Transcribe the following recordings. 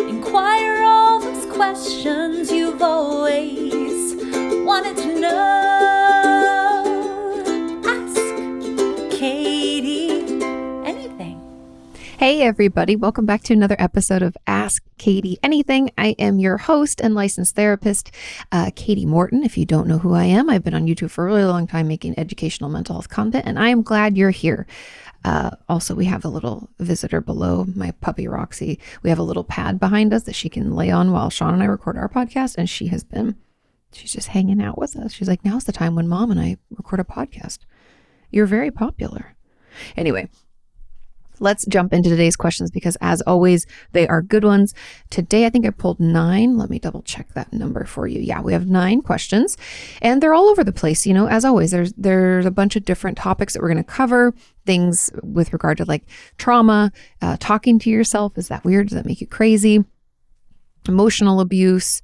Inquire all those questions you've always wanted to know. Ask Kati anything. Hey everybody, welcome back to another episode of Ask Kati Anything. I am your host and licensed therapist, Kati Morton. If you don't know who I am, I've been on YouTube for a really long time making educational mental health content, and I am glad you're here. Also, we have a little visitor below, my puppy Roxy. We have a little pad behind us that she can lay on while Sean and I record our podcast, and she's just hanging out with us. She's like, now's the time when Mom and I record a podcast. You're very popular. Anyway, let's jump into today's questions because, as always, they are good ones. Today, I think I pulled 9. Let me double check that number for you. Yeah, we have 9 questions, and they're all over the place. You know, as always, there's a bunch of different topics that we're going to cover. Things with regard to like trauma, talking to yourself. Is that weird? Does that make you crazy? Emotional abuse,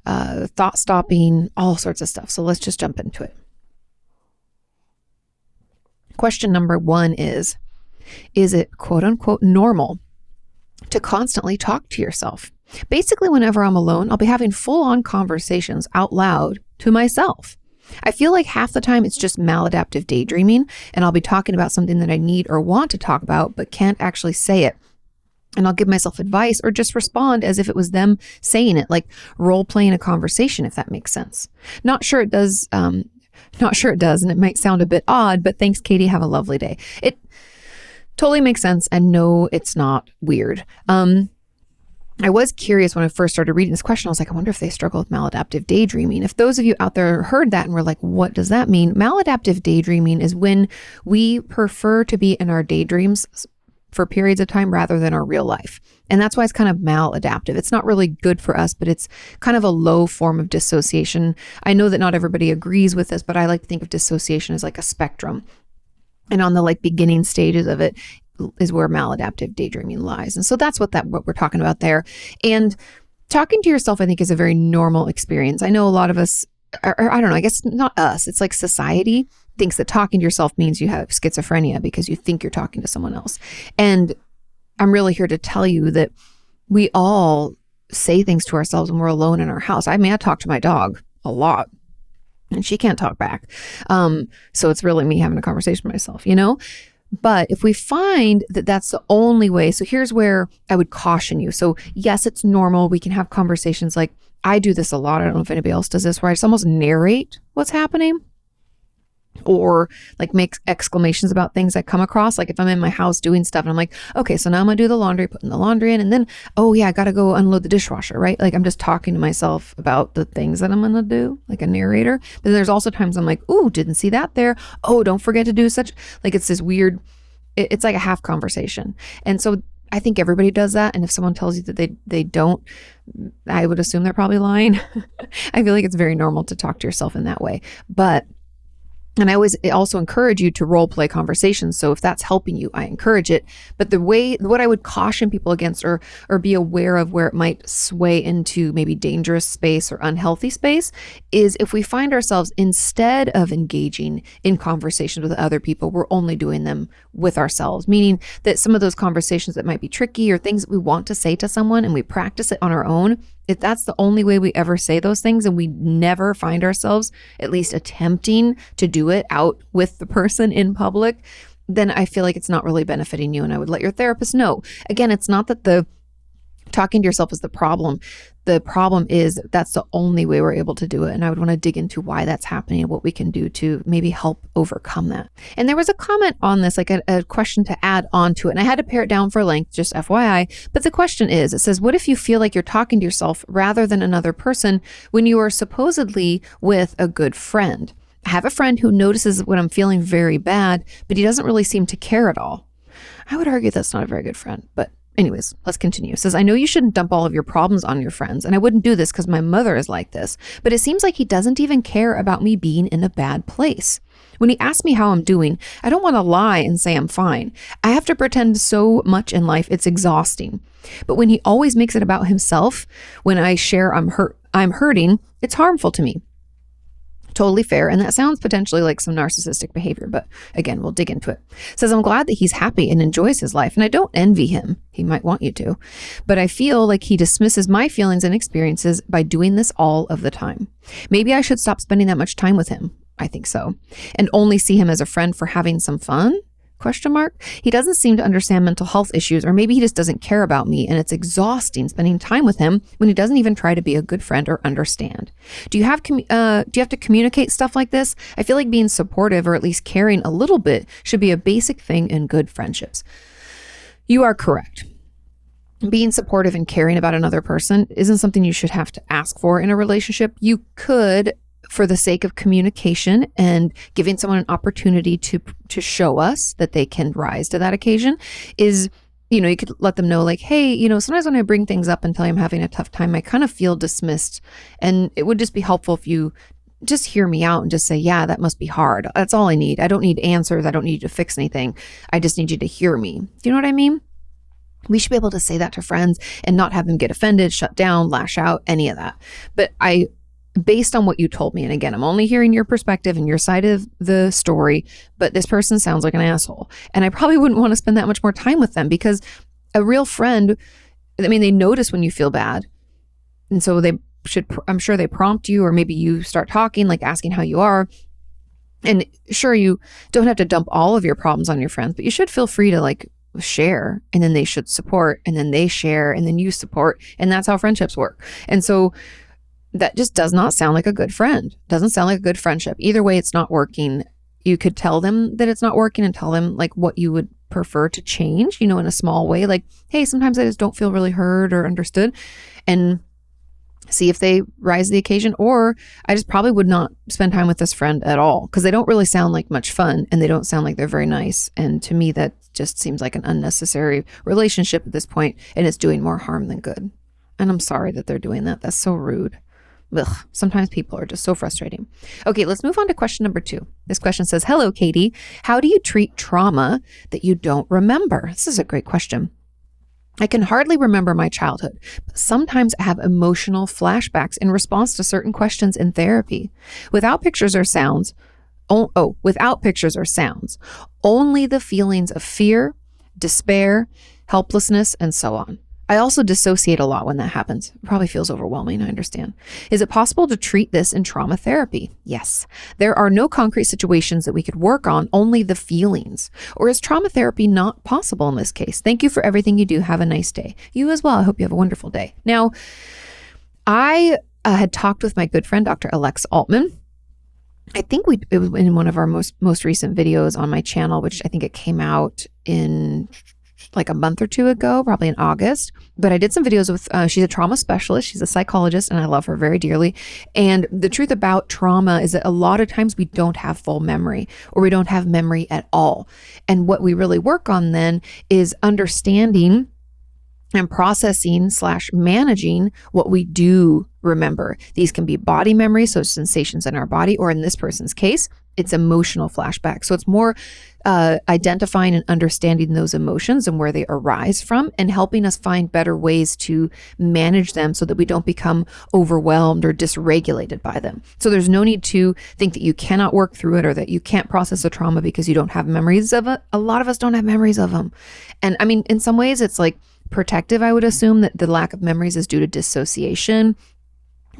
thought stopping, all sorts of stuff. So let's just jump into it. Question number 1 is it quote unquote normal to constantly talk to yourself? Basically, whenever I'm alone, I'll be having full on conversations out loud to myself. I feel like half the time it's just maladaptive daydreaming, and I'll be talking about something that I need or want to talk about, but can't actually say it. And I'll give myself advice or just respond as if it was them saying it, like role playing a conversation, if that makes sense. Not sure it does, and it might sound a bit odd, but thanks, Kati. Have a lovely day. It totally makes sense, and no, it's not weird. I was curious when I first started reading this question. I was like, I wonder if they struggle with maladaptive daydreaming. If those of you out there heard that and were like, what does that mean? Maladaptive daydreaming is when we prefer to be in our daydreams for periods of time rather than our real life. And that's why it's kind of maladaptive. It's not really good for us, but it's kind of a low form of dissociation. I know that not everybody agrees with this, but I like to think of dissociation as like a spectrum. And on the like beginning stages of it is where maladaptive daydreaming lies. And so that's what we're talking about there. And talking to yourself, I think, is a very normal experience. I know a lot of us, or I don't know, I guess not us, it's like society thinks that talking to yourself means you have schizophrenia because you think you're talking to someone else. And I'm really here to tell you that we all say things to ourselves when we're alone in our house. I mean, I talk to my dog a lot, and she can't talk back. So it's really me having a conversation with myself, you know? But if we find that that's the only way, so here's where I would caution you. So yes, it's normal. We can have conversations like, I do this a lot. I don't know if anybody else does this, where I just almost narrate what's happening or like make exclamations about things I come across. Like if I'm in my house doing stuff and I'm like, okay, so now I'm gonna do the laundry, putting the laundry in, and then, oh yeah, I gotta go unload the dishwasher, right? Like I'm just talking to myself about the things that I'm gonna do, like a narrator. But then there's also times I'm like, ooh, didn't see that there. Oh, don't forget to do such, like it's this weird, it's like a half conversation. And so I think everybody does that. And if someone tells you that they don't, I would assume they're probably lying. I feel like it's very normal to talk to yourself in that way. And I always also encourage you to role play conversations. So if that's helping you, I encourage it. But what I would caution people against or be aware of where it might sway into maybe dangerous space or unhealthy space is if we find ourselves, instead of engaging in conversations with other people, we're only doing them with ourselves, meaning that some of those conversations that might be tricky or things that we want to say to someone and we practice it on our own, if that's the only way we ever say those things and we never find ourselves at least attempting to do it out with the person in public, then I feel like it's not really benefiting you. And I would let your therapist know. Again, it's not that the talking to yourself is the problem. The problem is that's the only way we're able to do it. And I would want to dig into why that's happening and what we can do to maybe help overcome that. And there was a comment on this, like a question to add on to it. And I had to pare it down for length, just FYI. But the question is, it says, what if you feel like you're talking to yourself rather than another person when you are supposedly with a good friend? I have a friend who notices when I'm feeling very bad, but he doesn't really seem to care at all. I would argue that's not a very good friend, but anyways, let's continue. It says, I know you shouldn't dump all of your problems on your friends, and I wouldn't do this because my mother is like this, but it seems like he doesn't even care about me being in a bad place. When he asks me how I'm doing, I don't want to lie and say I'm fine. I have to pretend so much in life, it's exhausting. But when he always makes it about himself, when I share I'm hurting, it's harmful to me. Totally fair. And that sounds potentially like some narcissistic behavior, but again, we'll dig into it. Says, I'm glad that he's happy and enjoys his life, and I don't envy him. He might want you to, but I feel like he dismisses my feelings and experiences by doing this all of the time. Maybe I should stop spending that much time with him. I think so. And only see him as a friend for having some fun? ? He doesn't seem to understand mental health issues, or maybe he just doesn't care about me, and it's exhausting spending time with him when he doesn't even try to be a good friend or understand. Do you have to communicate stuff like this? I feel like being supportive, or at least caring a little bit, should be a basic thing in good friendships. You are correct. Being supportive and caring about another person isn't something you should have to ask for in a relationship. You could, for the sake of communication and giving someone an opportunity to show us that they can rise to that occasion, is, you could let them know, like, hey, sometimes when I bring things up and tell you I'm having a tough time, I kind of feel dismissed. And it would just be helpful if you just hear me out and just say, yeah, that must be hard. That's all I need. I don't need answers. I don't need you to fix anything. I just need you to hear me. Do you know what I mean? We should be able to say that to friends and not have them get offended, shut down, lash out, any of that. But based on what you told me, and again, I'm only hearing your perspective and your side of the story, but this person sounds like an asshole. And I probably wouldn't want to spend that much more time with them, because a real friend, they notice when you feel bad. And so I'm sure they prompt you, or maybe you start talking, like asking how you are. And sure, you don't have to dump all of your problems on your friends, but you should feel free to like share, and then they should support, and then they share, and then you support. And that's how friendships work. And so that just does not sound like a good friend. Doesn't sound like a good friendship. Either way, it's not working. You could tell them that it's not working, and tell them like what you would prefer to change, in a small way. Like, hey, sometimes I just don't feel really heard or understood, and see if they rise to the occasion. Or I just probably would not spend time with this friend at all, because they don't really sound like much fun, and they don't sound like they're very nice. And to me, that just seems like an unnecessary relationship at this point, and it's doing more harm than good. And I'm sorry that they're doing that. That's so rude. Ugh, sometimes people are just so frustrating. Okay, let's move on to question number 2. This question says, hello, Katie. How do you treat trauma that you don't remember? This is a great question. I can hardly remember my childhood, but sometimes I have emotional flashbacks in response to certain questions in therapy. Without pictures or sounds, only the feelings of fear, despair, helplessness, and so on. I also dissociate a lot when that happens. It probably feels overwhelming, I understand. Is it possible to treat this in trauma therapy? Yes. There are no concrete situations that we could work on, only the feelings. Or is trauma therapy not possible in this case? Thank you for everything you do. Have a nice day. You as well. I hope you have a wonderful day. Now, I had talked with my good friend, Dr. Alex Altman. I think it was in one of our most recent videos on my channel, which I think it came out in like a month or two ago, probably in August. But I did some videos with, she's a trauma specialist. She's a psychologist, and I love her very dearly. And the truth about trauma is that a lot of times we don't have full memory, or we don't have memory at all. And what we really work on then is understanding and processing / managing what we do remember. These can be body memories, so sensations in our body, or in this person's case, it's emotional flashbacks. So it's more identifying and understanding those emotions and where they arise from, and helping us find better ways to manage them so that we don't become overwhelmed or dysregulated by them. So there's no need to think that you cannot work through it, or that you can't process a trauma because you don't have memories of it. A lot of us don't have memories of them. And I mean, in some ways it's like protective. I would assume that the lack of memories is due to dissociation,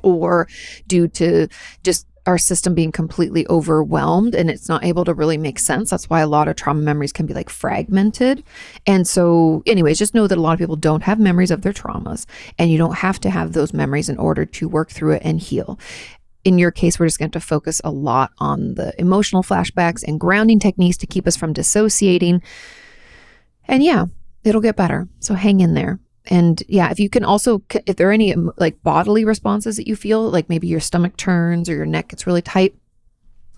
or due to just our system being completely overwhelmed and it's not able to really make sense. That's why a lot of trauma memories can be like fragmented. And so anyways, just know that a lot of people don't have memories of their traumas, and you don't have to have those memories in order to work through it and heal. In your case, we're just going to focus a lot on the emotional flashbacks and grounding techniques to keep us from dissociating. And yeah, it'll get better. So hang in there. And yeah, if you can also, if there are any like bodily responses that you feel, like maybe your stomach turns or your neck gets really tight,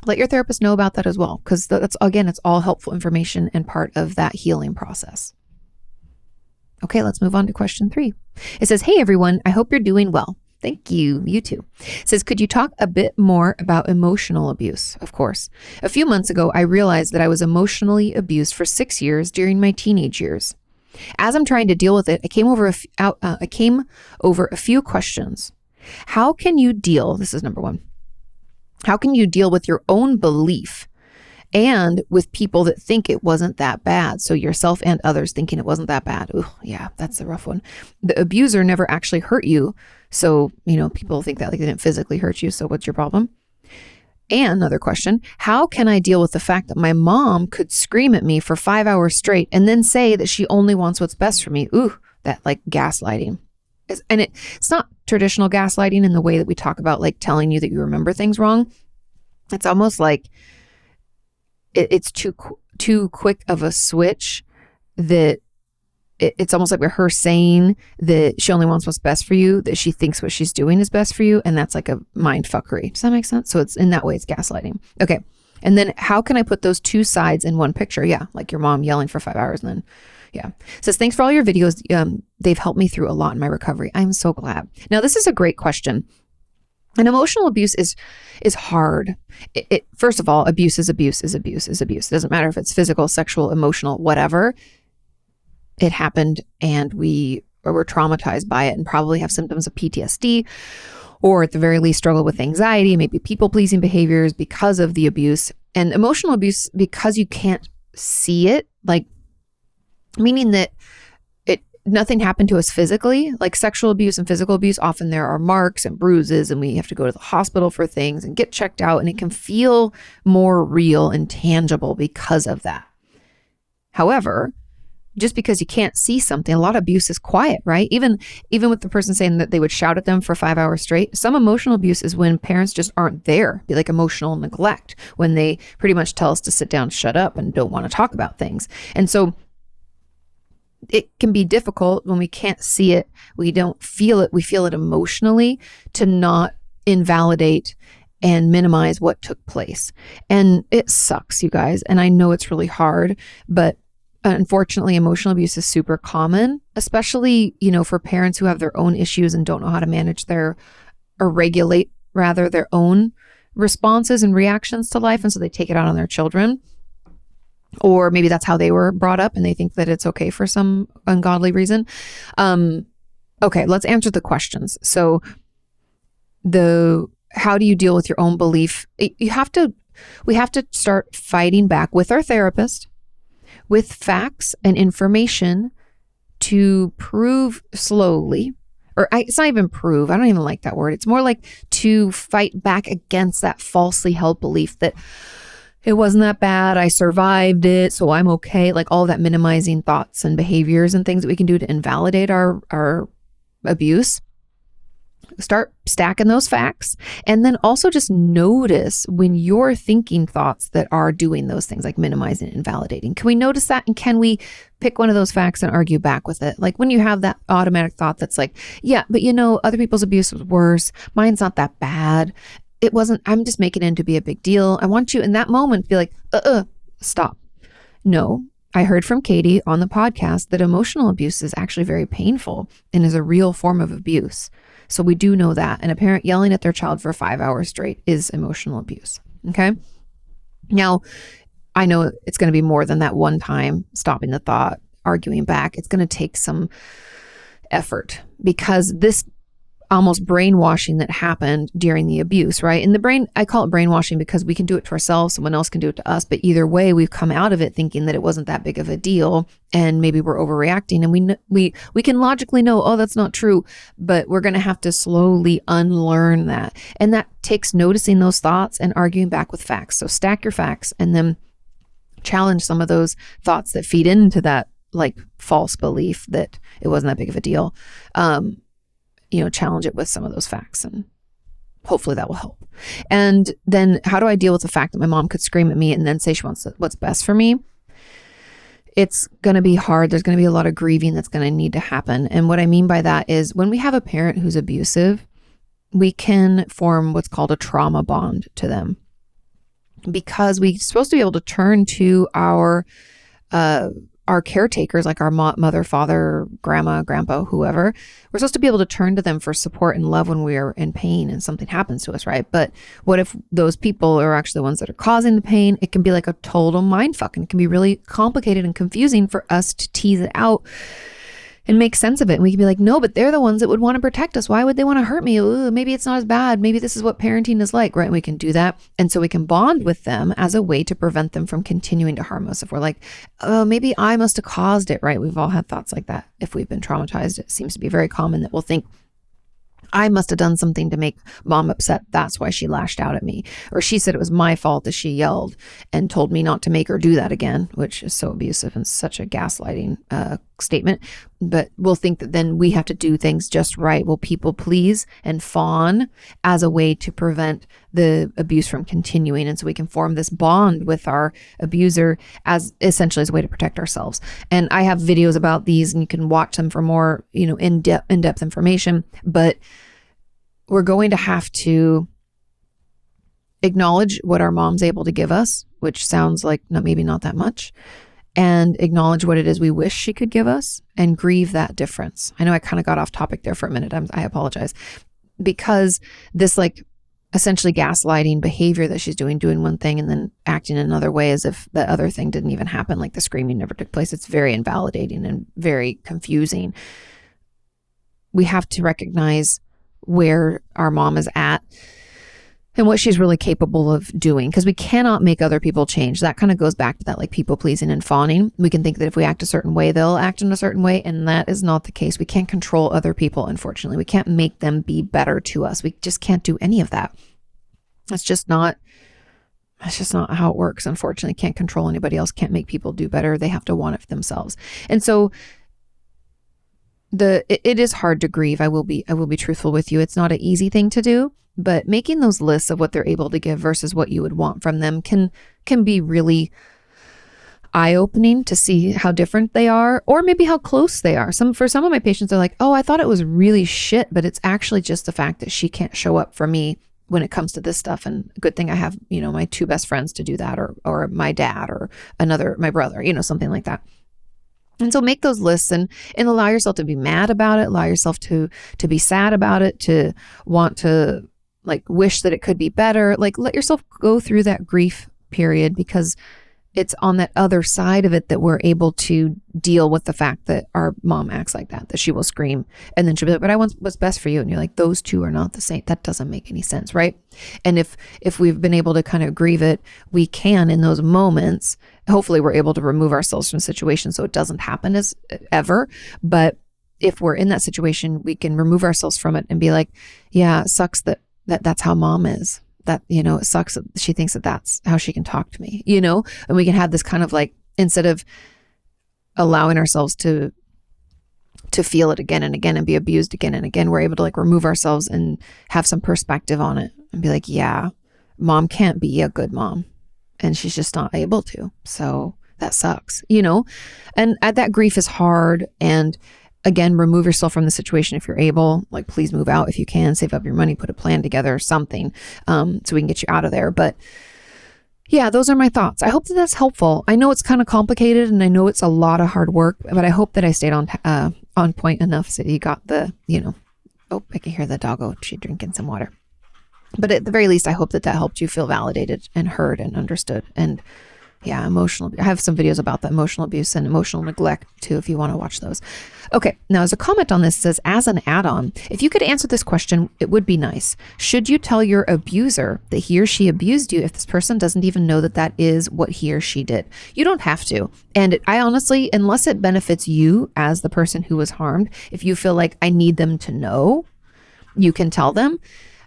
let your therapist know about that as well. Because that's, again, it's all helpful information and part of that healing process. Okay, let's move on to question 3. It says, hey everyone, I hope you're doing well. Thank you. You too. It says, could you talk a bit more about emotional abuse? Of course. A few months ago, I realized that I was emotionally abused for 6 years during my teenage years. As I'm trying to deal with it, I came over a few questions. How can you deal? This is number 1. How can you deal with your own belief and with people that think it wasn't that bad? So yourself and others thinking it wasn't that bad. Ooh, yeah, that's a rough one. The abuser never actually hurt you. So, people think that like they didn't physically hurt you. So what's your problem? And another question, how can I deal with the fact that my mom could scream at me for 5 hours straight and then say that she only wants what's best for me? Ooh, that like gaslighting. And it's not traditional gaslighting in the way that we talk about like telling you that you remember things wrong. It's almost like it's too quick of a switch that it's almost like her saying that she only wants what's best for you, that she thinks what she's doing is best for you. And that's like a mind fuckery. Does that make sense? So it's in that way, it's gaslighting. Okay. And then how can I put those two sides in one picture? Yeah. Like your mom yelling for 5 hours and then, yeah. It says, thanks for all your videos. They've helped me through a lot in my recovery. I'm so glad. Now, this is a great question. And emotional abuse is hard. First of all, abuse is abuse is abuse is abuse. It doesn't matter if it's physical, sexual, emotional, whatever. It happened and we were traumatized by it and probably have symptoms of PTSD, or at the very least struggle with anxiety, maybe people-pleasing behaviors because of the abuse. And emotional abuse, because you can't see it, like meaning that nothing happened to us physically, like sexual abuse and physical abuse. Often there are marks and bruises and we have to go to the hospital for things and get checked out. And it can feel more real and tangible because of that. However, just because you can't see something, a lot of abuse is quiet, right? Even with the person saying that they would shout at them for 5 hours straight, some emotional abuse is when parents just aren't there, be like emotional neglect, when they pretty much tell us to sit down, shut up, and don't want to talk about things. And so it can be difficult when we can't see it, we don't feel it, we feel it emotionally, to not invalidate and minimize what took place. And it sucks, you guys. And I know it's really hard, but unfortunately, emotional abuse is super common, especially, for parents who have their own issues and don't know how to manage or regulate rather their own responses and reactions to life. And so they take it out on their children. Or maybe that's how they were brought up and they think that it's okay for some ungodly reason. Okay, let's answer the questions. So how do you deal with your own belief? We have to start fighting back with our therapist, with facts and information to prove slowly, it's not even prove, I don't even like that word. It's more like to fight back against that falsely held belief that it wasn't that bad, I survived it, so I'm okay. Like all that minimizing thoughts and behaviors and things that we can do to invalidate our abuse. Start stacking those facts, and then also just notice when you're thinking thoughts that are doing those things, like minimizing and invalidating. Can we notice that? And can we pick one of those facts and argue back with it? Like when you have that automatic thought that's like, yeah, but other people's abuse was worse. Mine's not that bad. It wasn't, I'm just making it to be a big deal. I want you in that moment to be like, stop. No, I heard from Kati on the podcast that emotional abuse is actually very painful and is a real form of abuse. So we do know that. And a parent yelling at their child for 5 hours straight is emotional abuse. Okay. Now, I know it's going to be more than that one time stopping the thought, arguing back. It's going to take some effort because this almost brainwashing that happened during the abuse, right? In the brain, I call it brainwashing because we can do it to ourselves, someone else can do it to us, but either way, we've come out of it thinking that it wasn't that big of a deal and maybe we're overreacting, and we can logically know, oh, that's not true, but we're going to have to slowly unlearn that. And that takes noticing those thoughts and arguing back with facts. So stack your facts and then challenge some of those thoughts that feed into that like false belief that it wasn't that big of a deal. Challenge it with some of those facts, and hopefully that will help. And then how do I deal with the fact that my mom could scream at me and then say she wants what's best for me? It's going to be hard. There's going to be a lot of grieving that's going to need to happen. And what I mean by that is when we have a parent who's abusive, we can form what's called a trauma bond to them, because we're supposed to be able to turn to our caretakers, like our mother, father, grandma, grandpa, whoever. We're supposed to be able to turn to them for support and love when we are in pain and something happens to us, right? But what if those people are actually the ones that are causing the pain? It can be like a total mindfuck, and it can be really complicated and confusing for us to tease it out and make sense of it. And we can be like, no, but they're the ones that would want to protect us. Why would they want to hurt me? Ooh, maybe it's not as bad. Maybe this is what parenting is like, right? And we can do that. And so we can bond with them as a way to prevent them from continuing to harm us. If we're like, oh, maybe I must have caused it, right? We've all had thoughts like that. If we've been traumatized, it seems to be very common that we'll think, I must have done something to make mom upset. That's why she lashed out at me. Or she said it was my fault that she yelled and told me not to make her do that again, which is so abusive and such a gaslighting statement. But we'll think that then we have to do things just right. We'll people please and fawn as a way to prevent the abuse from continuing. And so we can form this bond with our abuser as essentially as a way to protect ourselves. And I have videos about these and you can watch them for more, in-depth information. But we're going to have to acknowledge what our mom's able to give us, which sounds like maybe not that much, and acknowledge what it is we wish she could give us and grieve that difference. I know I kind of got off topic there for a minute. I apologize. Because this essentially gaslighting behavior that she's doing one thing and then acting another way as if the other thing didn't even happen, like the screaming never took place. It's very invalidating and very confusing. We have to recognize where our mom is at and what she's really capable of doing, because we cannot make other people change. That kind of goes back to that people pleasing and fawning. We can think that if we act a certain way, they'll act in a certain way, and that is not the case. We can't control other people, unfortunately. We can't make them be better to us. We just can't do any of that. That's just not how it works. Unfortunately, can't control anybody else, can't make people do better. They have to want it for themselves. And so it is hard to grieve. I will be truthful with you. It's not an easy thing to do, but making those lists of what they're able to give versus what you would want from them can be really eye-opening to see how different they are, or maybe how close they are. For some of my patients are like, oh, I thought it was really shit, but it's actually just the fact that she can't show up for me when it comes to this stuff. And good thing I have, my two best friends to do that, or my dad, or my brother, something like that. And so make those lists and allow yourself to be mad about it, allow yourself to be sad about it, to want to wish that it could be better. Let yourself go through that grief period, because it's on that other side of it that we're able to deal with the fact that our mom acts like that she will scream and then she'll be like, but I want what's best for you. And you're like, those two are not the same. That doesn't make any sense, right? And if we've been able to kind of grieve it, we can, in those moments, hopefully we're able to remove ourselves from situations so it doesn't happen as ever. But if we're in that situation, we can remove ourselves from it and be like, yeah, it sucks that's how mom is. That, it sucks that she thinks that that's how she can talk to me, and we can have this kind of instead of allowing ourselves to feel it again and again and be abused again and again, we're able to remove ourselves and have some perspective on it and be like, yeah, mom can't be a good mom and she's just not able to. So that sucks, and that grief is hard. And again, remove yourself from the situation if you're able. Please move out if you can. Save up your money, put a plan together or something, so we can get you out of there. But yeah, those are my thoughts. I hope that that's helpful. I know it's kind of complicated and I know it's a lot of hard work, but I hope that I stayed on point enough so you got the, oh, I can hear the doggo. She's drinking some water. But at the very least, I hope that helped you feel validated and heard and understood. And yeah, I have some videos about the emotional abuse and emotional neglect too, if you want to watch those. Okay, now as a comment on this, it says, as an add-on, if you could answer this question, it would be nice. Should you tell your abuser that he or she abused you if this person doesn't even know that is what he or she did? You don't have to. And I honestly, unless it benefits you as the person who was harmed, if you feel like I need them to know, you can tell them.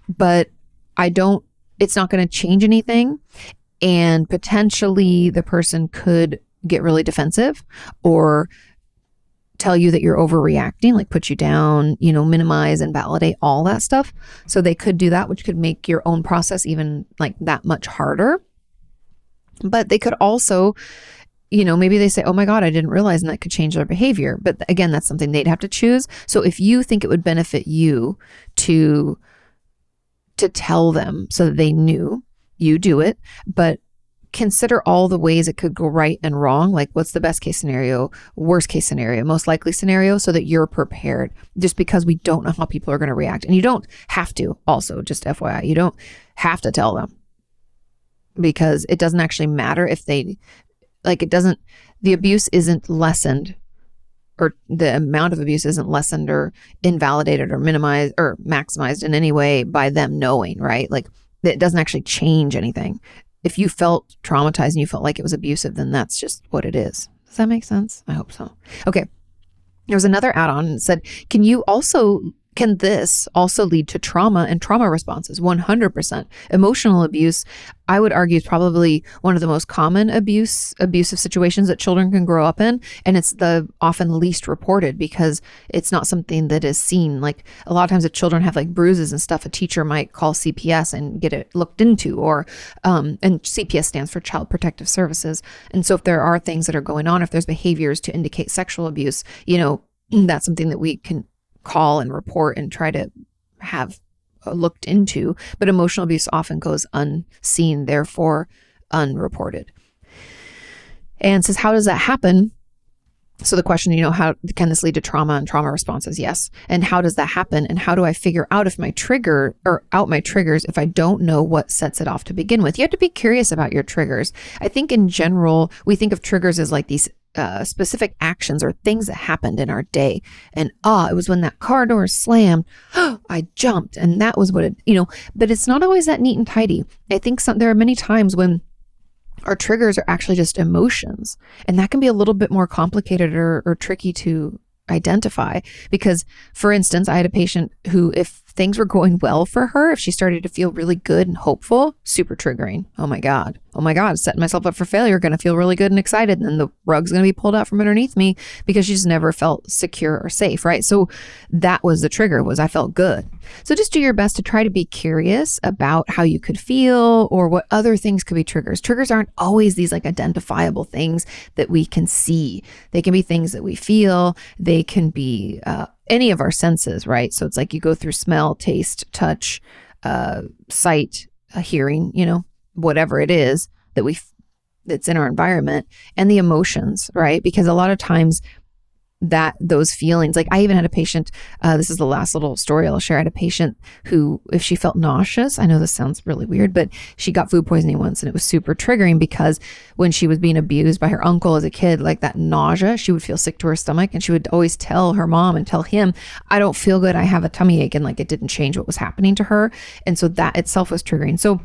But it's not going to change anything. And potentially the person could get really defensive or tell you that you're overreacting, put you down, minimize and validate all that stuff. So they could do that, which could make your own process even that much harder. But they could also, maybe they say, oh my God, I didn't realize, and that could change their behavior. But again, that's something they'd have to choose. So if you think it would benefit you to tell them so that they knew, you do it, but consider all the ways it could go right and wrong. What's the best case scenario, worst case scenario, most likely scenario, so that you're prepared, just because we don't know how people are going to react. And you don't have to, also, just FYI, you don't have to tell them, because it doesn't actually matter if they, the abuse isn't lessened or the amount of abuse isn't lessened or invalidated or minimized or maximized in any way by them knowing, right? Like it doesn't actually change anything. If you felt traumatized and you felt like it was abusive, then that's just what it is. Does that make sense? I hope so. Okay. There was another add-on and said, can this also lead to trauma and trauma responses? 100%. Emotional abuse, I would argue, is probably one of the most common abusive situations that children can grow up in. And it's the often least reported because it's not something that is seen. Like a lot of times if children have like bruises and stuff, a teacher might call CPS and get it looked into, or, and CPS stands for Child Protective Services. And so if there are things that are going on, if there's behaviors to indicate sexual abuse, that's something that we can call and report and try to have looked into, but emotional abuse often goes unseen, therefore unreported. And says, how does that happen? So the question, how can this lead to trauma and trauma responses? Yes. And how does that happen? And how do I figure out my triggers if I don't know what sets it off to begin with? You have to be curious about your triggers. I think in general, we think of triggers as like these specific actions or things that happened in our day. And it was when that car door slammed, I jumped. And that was what but it's not always that neat and tidy. I think there are many times when our triggers are actually just emotions. And that can be a little bit more complicated or tricky to identify because, for instance, I had a patient who, if things were going well for her, if she started to feel really good and hopeful, super triggering. Oh my God, setting myself up for failure, going to feel really good and excited. And then the rug's going to be pulled out from underneath me because she just never felt secure or safe, right? So that was the trigger, was I felt good. So just do your best to try to be curious about how you could feel or what other things could be triggers. Triggers aren't always these like identifiable things that we can see. They can be things that we feel. They can be any of our senses, right? So it's like you go through smell, taste, touch, sight, hearing, whatever it is that's in our environment, and the emotions, right? Because a lot of times those feelings, like I even had a patient, this is the last little story I'll share. I had a patient who, if she felt nauseous, I know this sounds really weird, but she got food poisoning once and it was super triggering because when she was being abused by her uncle as a kid, like that nausea, she would feel sick to her stomach and she would always tell her mom and tell him, I don't feel good, I have a tummy ache, and like it didn't change what was happening to her. And so that itself was triggering. So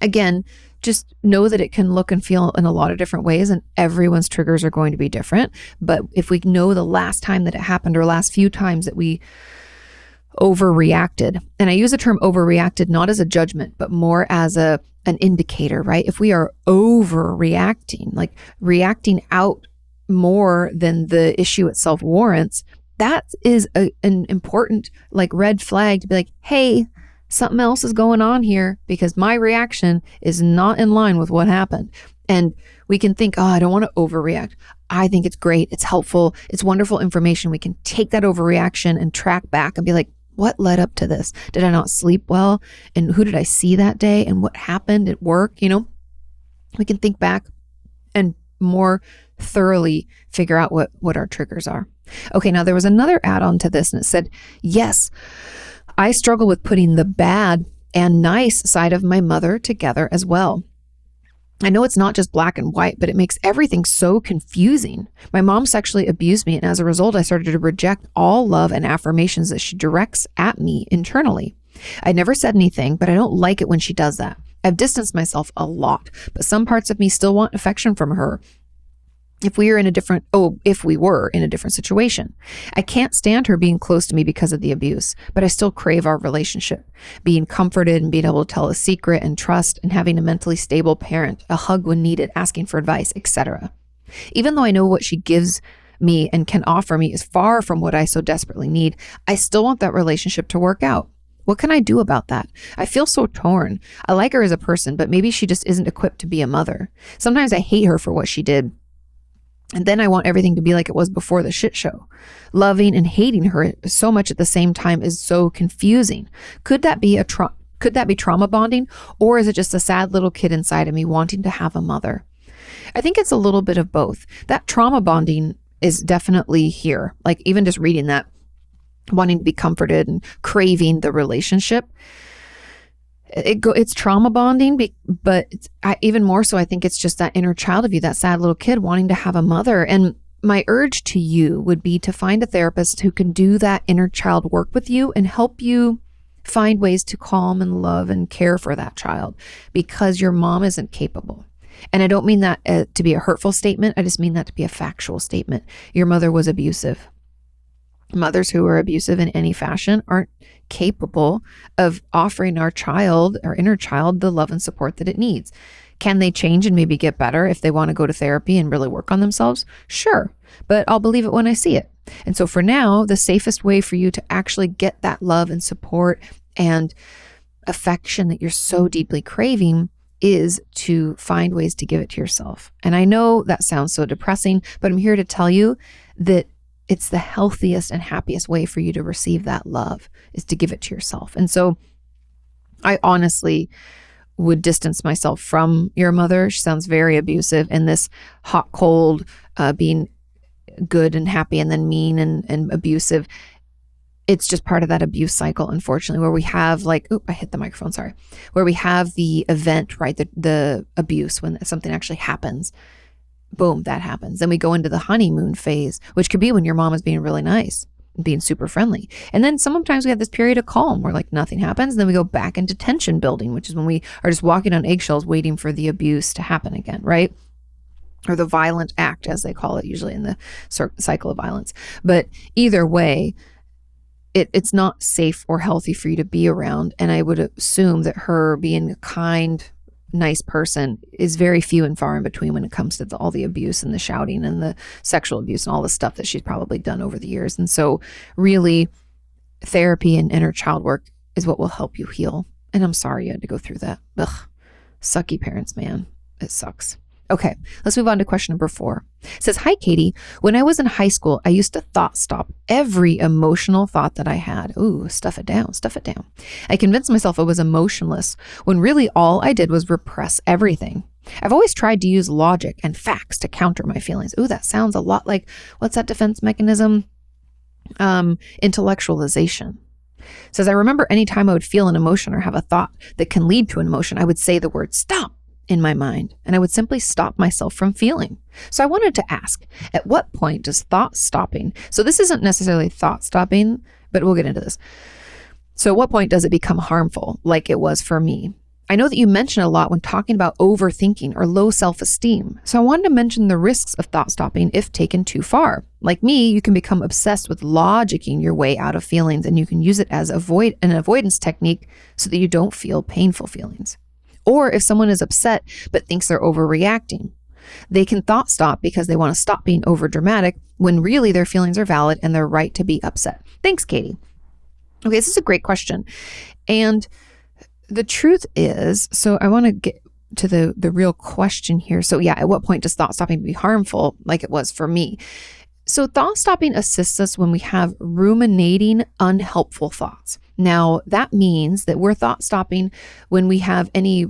again, just know that it can look and feel in a lot of different ways and everyone's triggers are going to be different. But if we know the last time that it happened or last few times that we overreacted, and I use the term overreacted not as a judgment, but more as an indicator, right? If we are overreacting, like reacting out more than the issue itself warrants, that is an important like red flag to be like, hey, something else is going on here because my reaction is not in line with what happened. And we can think, I don't want to overreact. I think it's great. It's helpful. It's wonderful information. We can take that overreaction and track back and be like, what led up to this? Did I not sleep well? And who did I see that day? And what happened at work? We can think back and more thoroughly figure out what our triggers are. Okay, now there was another add-on to this and it said, yes, I struggle with putting the bad and nice side of my mother together as well. I know it's not just black and white, but it makes everything so confusing. My mom sexually abused me, and as a result, I started to reject all love and affirmations that she directs at me internally. I never said anything, but I don't like it when she does that. I've distanced myself a lot, but some parts of me still want affection from her. If we were in a different situation. I can't stand her being close to me because of the abuse, but I still crave our relationship. Being comforted and being able to tell a secret and trust and having a mentally stable parent, a hug when needed, asking for advice, etc. Even though I know what she gives me and can offer me is far from what I so desperately need, I still want that relationship to work out. What can I do about that? I feel so torn. I like her as a person, but maybe she just isn't equipped to be a mother. Sometimes I hate her for what she did. And then I want everything to be like it was before the shit show. Loving and hating her so much at the same time is so confusing. Could that be trauma bonding, or is it just a sad little kid inside of me wanting to have a mother? I think it's a little bit of both. That trauma bonding is definitely here. Like even just reading that, wanting to be comforted and craving the relationship. It's trauma bonding, but even more so, I think it's just that inner child of you, that sad little kid wanting to have a mother. And my urge to you would be to find a therapist who can do that inner child work with you and help you find ways to calm and love and care for that child, because your mom isn't capable. And I don't mean that to be a hurtful statement. I just mean that to be a factual statement. Your mother was abusive. Mothers who are abusive in any fashion aren't capable of offering our child, our inner child, the love and support that it needs. Can they change and maybe get better if they want to go to therapy and really work on themselves? Sure, but I'll believe it when I see it. And so for now, the safest way for you to actually get that love and support and affection that you're so deeply craving is to find ways to give it to yourself. And I know that sounds so depressing, but I'm here to tell you that it's the healthiest and happiest way for you to receive that love is to give it to yourself. And so I honestly would distance myself from your mother. She sounds very abusive, and this hot, cold, being good and happy and then mean and abusive. It's just part of that abuse cycle, unfortunately, where we have I hit the microphone, sorry, where we have the event, right? The abuse, when something actually happens, boom, that happens. Then we go into the honeymoon phase, which could be when your mom is being really nice, being super friendly. And then sometimes we have this period of calm where nothing happens. And then we go back into tension building, which is when we are just walking on eggshells waiting for the abuse to happen again, right? Or the violent act, as they call it, usually in the cycle of violence. But either way, it's not safe or healthy for you to be around. And I would assume that her being a kind, nice person is very few and far in between when it comes to all the abuse and the shouting and the sexual abuse and all the stuff that she's probably done over the years. And so really, therapy and inner child work is what will help you heal. And I'm sorry you had to go through that. Ugh, sucky parents, man. It sucks. Okay, let's move on to question number 4. It says, "Hi, Kati. When I was in high school, I used to thought stop every emotional thought that I had." Ooh, stuff it down, stuff it down. "I convinced myself I was emotionless when really all I did was repress everything. I've always tried to use logic and facts to counter my feelings." Ooh, that sounds a lot like, what's that defense mechanism? Intellectualization. It says, "I remember any time I would feel an emotion or have a thought that can lead to an emotion, I would say the word stop in my mind, and I would simply stop myself from feeling. So I wanted to ask, at what point does thought stopping," so this isn't necessarily thought stopping, but we'll get into this. "So at what point does it become harmful, like it was for me? I know that you mention a lot when talking about overthinking or low self-esteem. So I wanted to mention the risks of thought stopping if taken too far. Like me, you can become obsessed with logicking your way out of feelings, and you can use it as an avoidance technique so that you don't feel painful feelings. Or if someone is upset but thinks they're overreacting, they can thought stop because they want to stop being overdramatic when really their feelings are valid and they're right to be upset. Thanks, Kati." Okay, this is a great question. And the truth is, so I want to get to the real question here. So yeah, at what point does thought stopping be harmful, like it was for me? So thought stopping assists us when we have ruminating, unhelpful thoughts. Now, that means that we're thought stopping when we have any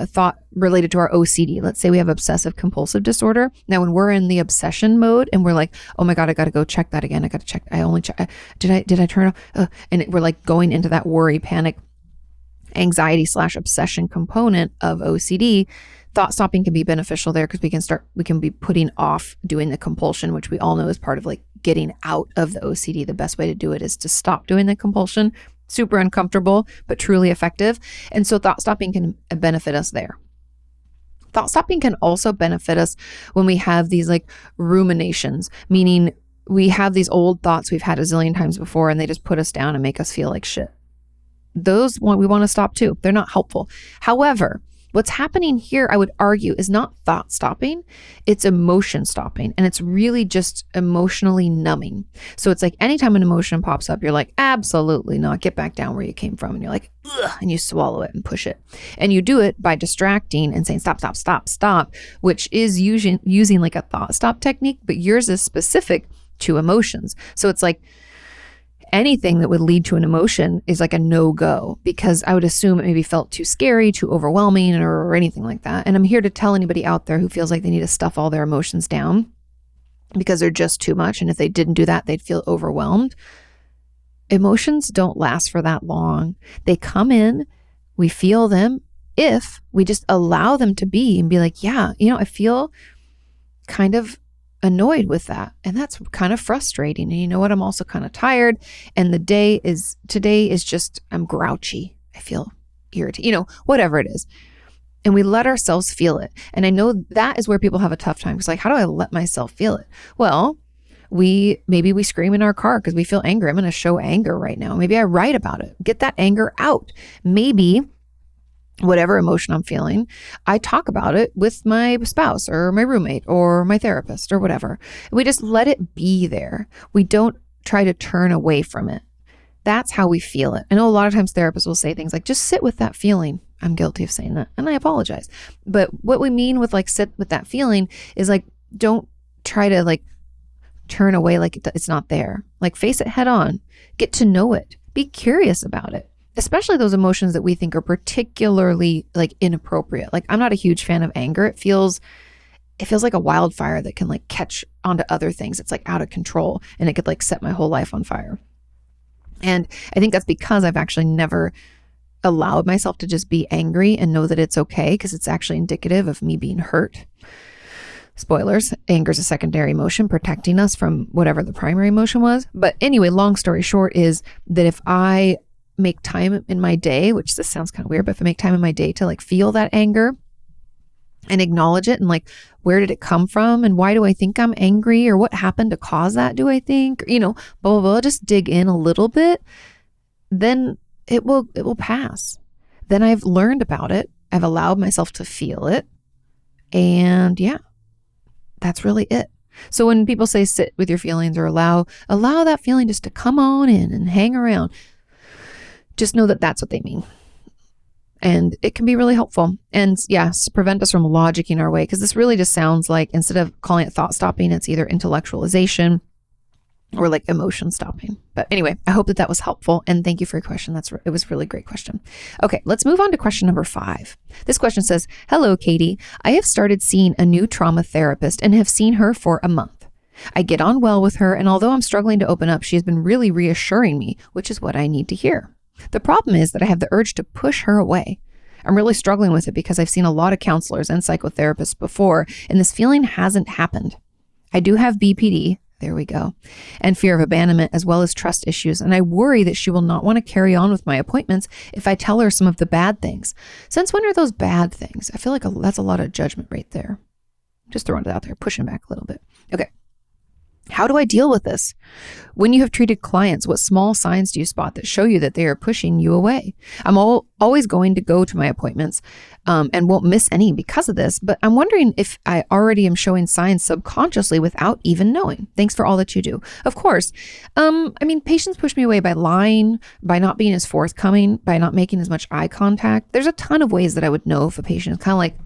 thought related to our OCD. Let's say we have obsessive compulsive disorder. Now, when we're in the obsession mode and we're like, "Oh my God, I got to go check that again. I got to check. I only check. Did I turn off?" And we're like going into that worry, panic, anxiety / obsession component of OCD. Thought stopping can be beneficial there because we can be putting off doing the compulsion, which we all know is part of getting out of the OCD. The best way to do it is to stop doing the compulsion. Super uncomfortable, but truly effective. And so thought stopping can benefit us there. Thought stopping can also benefit us when we have these ruminations, meaning we have these old thoughts we've had a zillion times before and they just put us down and make us feel like shit. Those we want to stop too. They're not helpful. However, what's happening here, I would argue, is not thought stopping, it's emotion stopping. And it's really just emotionally numbing. So it's like anytime an emotion pops up, you're like, absolutely not, get back down where you came from. And you're like, ugh, and you swallow it and push it. And you do it by distracting and saying, stop, stop, stop, stop, which is using a thought stop technique, but yours is specific to emotions. So it's like, anything that would lead to an emotion is like a no-go, because I would assume it maybe felt too scary, too overwhelming, or anything like that. And I'm here to tell anybody out there who feels like they need to stuff all their emotions down because they're just too much. And if they didn't do that, they'd feel overwhelmed. Emotions don't last for that long. They come in, we feel them if we just allow them to be and be like, yeah, I feel kind of annoyed with that. And that's kind of frustrating. And you know what? I'm also kind of tired. And today is just, I'm grouchy. I feel irritated, whatever it is. And we let ourselves feel it. And I know that is where people have a tough time. It's like, how do I let myself feel it? Well, maybe we scream in our car because we feel angry. I'm going to show anger right now. Maybe I write about it. Get that anger out. Maybe whatever emotion I'm feeling, I talk about it with my spouse or my roommate or my therapist or whatever. We just let it be there. We don't try to turn away from it. That's how we feel it. I know a lot of times therapists will say things like, just sit with that feeling. I'm guilty of saying that, and I apologize. But what we mean with like sit with that feeling is like, don't try to like turn away like it's not there. Like face it head on. Get to know it. Be curious about it. Especially those emotions that we think are particularly like inappropriate. Like I'm not a huge fan of anger. It feels like a wildfire that can like catch onto other things. It's like out of control and it could like set my whole life on fire. And I think that's because I've actually never allowed myself to just be angry and know that it's okay, because it's actually indicative of me being hurt. Spoilers, anger is a secondary emotion protecting us from whatever the primary emotion was. But anyway, long story short is that if I make time in my day, which this sounds kind of weird, but if I make time in my day to like feel that anger and acknowledge it and like, where did it come from? And why do I think I'm angry? Or what happened to cause that? Do I think, blah, blah, blah, just dig in a little bit, then it will pass. Then I've learned about it. I've allowed myself to feel it. And yeah, that's really it. So when people say sit with your feelings or allow that feeling just to come on in and hang around, just know that that's what they mean. And it can be really helpful. And yes, prevent us from logicking our way, because this really just sounds like, instead of calling it thought stopping, it's either intellectualization or like emotion stopping. But anyway, I hope that was helpful. And thank you for your question. It was a really great question. Okay, let's move on to question number 5. This question says, hello, Kati. I have started seeing a new trauma therapist and have seen her for a month. I get on well with her, and although I'm struggling to open up, she has been really reassuring me, which is what I need to hear. The problem is that I have the urge to push her away. I'm really struggling with it because I've seen a lot of counselors and psychotherapists before, and this feeling hasn't happened. I do have BPD, there we go, and fear of abandonment, as well as trust issues, and I worry that she will not want to carry on with my appointments if I tell her some of the bad things. Since when are those bad things? I feel like that's a lot of judgment right there. Just throwing it out there, pushing back a little bit. Okay. How do I deal with this? When you have treated clients, what small signs do you spot that show you that they are pushing you away? I'm always going to go to my appointments and won't miss any because of this, but I'm wondering if I already am showing signs subconsciously without even knowing. Thanks for all that you do. Of course. Patients push me away by lying, by not being as forthcoming, by not making as much eye contact. There's a ton of ways that I would know if a patient is kind of like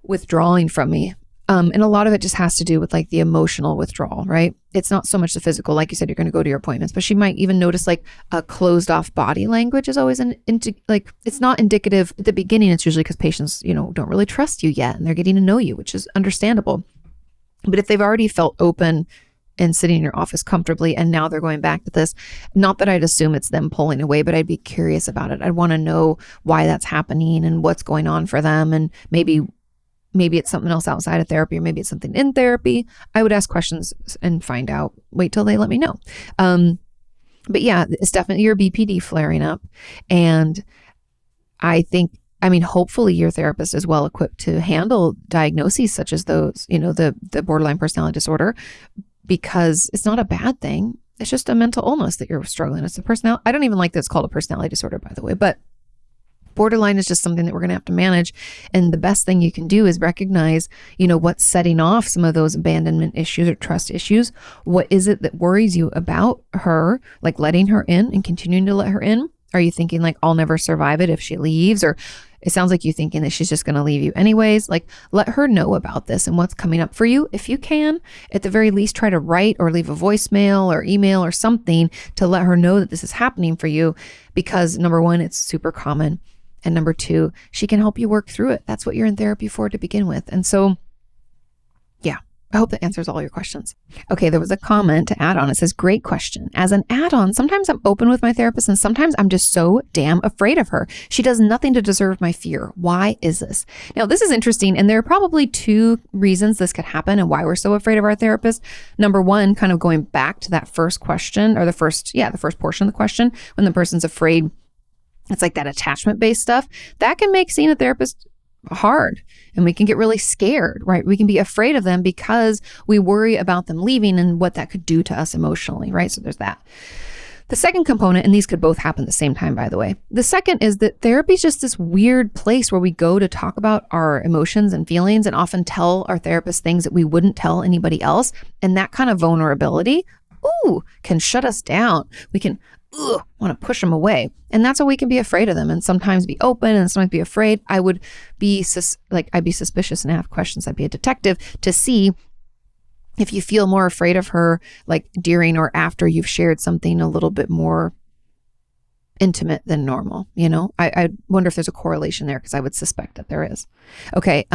withdrawing from me. And a lot of it just has to do with like the emotional withdrawal, right? It's not so much the physical. Like you said, you're going to go to your appointments, but she might even notice like a closed off body language is always it's not indicative at the beginning. It's usually because patients, don't really trust you yet and they're getting to know you, which is understandable. But if they've already felt open and sitting in your office comfortably, and now they're going back to this, not that I'd assume it's them pulling away, but I'd be curious about it. I'd want to know why that's happening and what's going on for them. And maybe it's something else outside of therapy, or maybe it's something in therapy. I would ask questions and find out, wait till they let me know. But yeah, it's definitely your BPD flaring up. And hopefully your therapist is well equipped to handle diagnoses such as those, the borderline personality disorder, because it's not a bad thing. It's just a mental illness that you're struggling. It's a personality. I don't even like that it's called a personality disorder, by the way, but borderline is just something that we're going to have to manage. And the best thing you can do is recognize, what's setting off some of those abandonment issues or trust issues. What is it that worries you about her, like letting her in and continuing to let her in? Are you thinking like, I'll never survive it if she leaves? Or it sounds like you thinking that she's just going to leave you anyways. Like, let her know about this and what's coming up for you. If you can, at the very least, try to write or leave a voicemail or email or something to let her know that this is happening for you, because number one, it's super common. And number two, she can help you work through it. That's what you're in therapy for to begin with. And so, yeah, I hope that answers all your questions. Okay, there was a comment to add on. It says, great question. As an add-on, sometimes I'm open with my therapist and sometimes I'm just so damn afraid of her. She does nothing to deserve my fear. Why is this? Now, this is interesting, and there are probably two reasons this could happen and why we're so afraid of our therapist. Number one, kind of going back to that first question, or the first portion of the question, when the person's afraid, it's like that attachment-based stuff. That can make seeing a therapist hard, and we can get really scared, right? We can be afraid of them because we worry about them leaving and what that could do to us emotionally, right? So there's that. The second component, and these could both happen at the same time, by the way. The second is that therapy is just this weird place where we go to talk about our emotions and feelings and often tell our therapist things that we wouldn't tell anybody else. And that kind of vulnerability, can shut us down. We can want to push them away. And that's why we can be afraid of them and sometimes be open and sometimes be afraid. I'd be suspicious and have questions. I'd be a detective to see if you feel more afraid of her, like during or after you've shared something a little bit more intimate than normal. I wonder if there's a correlation there, because I would suspect that there is. Okay.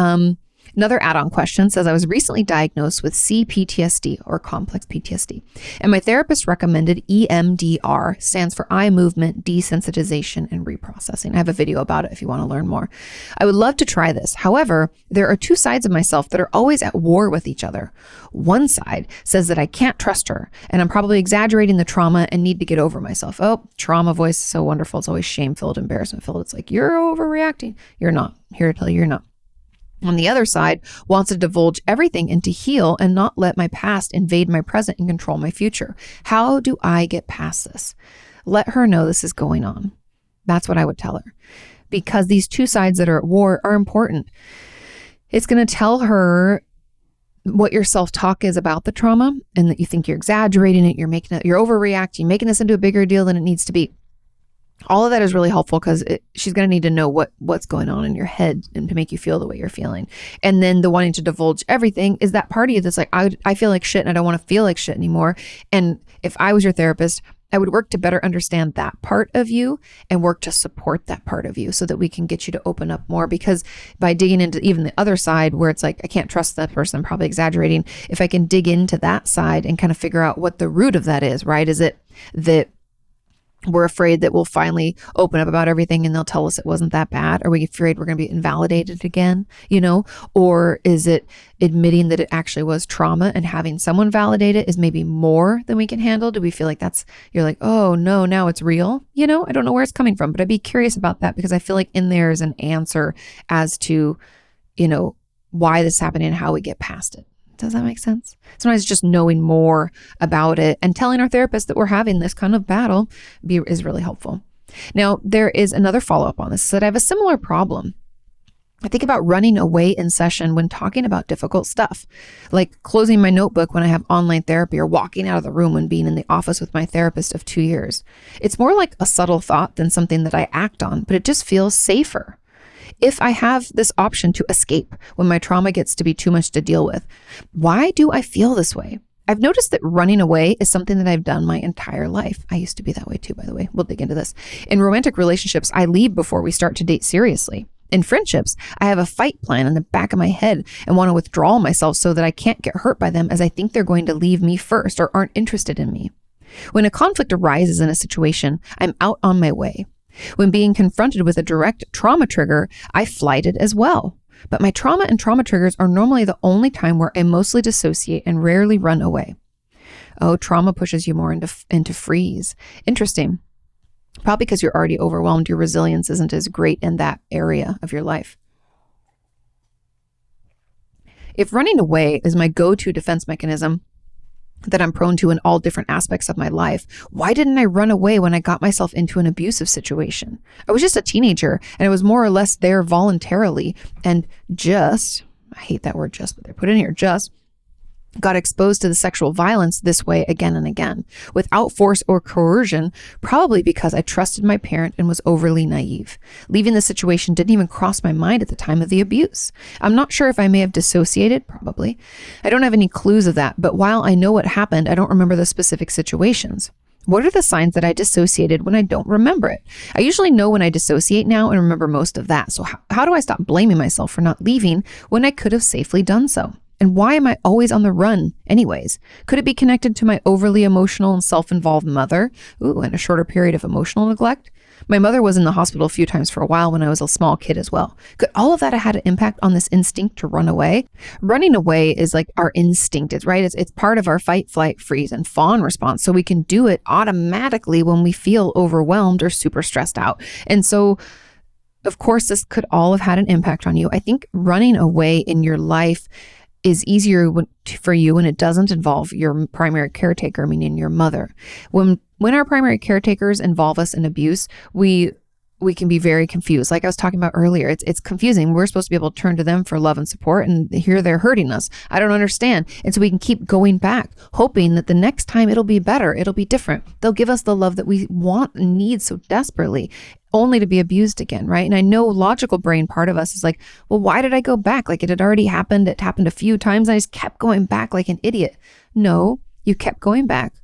Another add-on question says, I was recently diagnosed with CPTSD, or complex PTSD, and my therapist recommended EMDR, stands for eye movement desensitization and reprocessing. I have a video about it if you want to learn more. I would love to try this. However, there are two sides of myself that are always at war with each other. One side says that I can't trust her, and I'm probably exaggerating the trauma and need to get over myself. Oh, trauma voice is so wonderful. It's always shame-filled, embarrassment-filled. It's like, you're overreacting. You're not. Here to tell you you're not. On the other side, wants to divulge everything and to heal and not let my past invade my present and control my future. How do I get past this? Let her know this is going on. That's what I would tell her, because these two sides that are at war are important. It's going to tell her what your self-talk is about the trauma, and that you think you're exaggerating it, you're overreacting, making this into a bigger deal than it needs to be. All of that is really helpful, because she's going to need to know what's going on in your head and to make you feel the way you're feeling. And then the wanting to divulge everything is that part of you that's like, I feel like shit and I don't want to feel like shit anymore. And if I was your therapist, I would work to better understand that part of you and work to support that part of you so that we can get you to open up more. Because by digging into even the other side where it's like, I can't trust that person, I'm probably exaggerating. If I can dig into that side and kind of figure out what the root of that is, right? Is it that we're afraid that we'll finally open up about everything and they'll tell us it wasn't that bad? Are we afraid we're going to be invalidated again, Or is it admitting that it actually was trauma and having someone validate it is maybe more than we can handle? Do we feel like you're like, oh no, now it's real? I don't know where it's coming from, but I'd be curious about that, because I feel like in there is an answer as to, why this is happening and how we get past it. Does that make sense? Sometimes just knowing more about it and telling our therapist that we're having this kind of battle is really helpful. Now, there is another follow-up on this. That I have a similar problem. I think about running away in session when talking about difficult stuff, like closing my notebook when I have online therapy, or walking out of the room when being in the office with my therapist of 2 years. It's more like a subtle thought than something that I act on, but it just feels safer. If I have this option to escape when my trauma gets to be too much to deal with, why do I feel this way? I've noticed that running away is something that I've done my entire life. I used to be that way too, by the way. We'll dig into this. In romantic relationships, I leave before we start to date seriously. In friendships, I have a fight plan in the back of my head and want to withdraw myself so that I can't get hurt by them, as I think they're going to leave me first or aren't interested in me. When a conflict arises in a situation, I'm out on my way. When being confronted with a direct trauma trigger, I flight it as well. But my trauma and trauma triggers are normally the only time where I mostly dissociate and rarely run away. Oh, trauma pushes you more into freeze. Interesting. Probably because you're already overwhelmed. Your resilience isn't as great in that area of your life. If running away is my go-to defense mechanism that I'm prone to in all different aspects of my life, why didn't I run away when I got myself into an abusive situation? I was just a teenager, and I was more or less there voluntarily, and I hate that word just, but they put in here, got exposed to the sexual violence this way again and again, without force or coercion, probably because I trusted my parent and was overly naive. Leaving the situation didn't even cross my mind at the time of the abuse. I'm not sure if I may have dissociated, probably. I don't have any clues of that, but while I know what happened, I don't remember the specific situations. What are the signs that I dissociated when I don't remember it? I usually know when I dissociate now and remember most of that. So how do I stop blaming myself for not leaving when I could have safely done so? And why am I always on the run anyways? Could it be connected to my overly emotional and self-involved mother? And a shorter period of emotional neglect? My mother was in the hospital a few times for a while when I was a small kid as well. Could all of that have had an impact on this instinct to run away? Running away is like our instinct, right? It's part of our fight, flight, freeze, and fawn response. So we can do it automatically when we feel overwhelmed or super stressed out. And so, of course, this could all have had an impact on you. I think running away in your life is easier for you when it doesn't involve your primary caretaker, meaning your mother. When our primary caretakers involve us in abuse, we can be very confused. Like I was talking about earlier, it's confusing. We're supposed to be able to turn to them for love and support, and here they're hurting us. I don't understand. And so we can keep going back, hoping that the next time it'll be better, it'll be different. They'll give us the love that we want and need so desperately, only to be abused again, right? And I know logical brain part of us is like, well, why did I go back? Like it had already happened. It happened a few times. I just kept going back like an idiot. No, you kept going back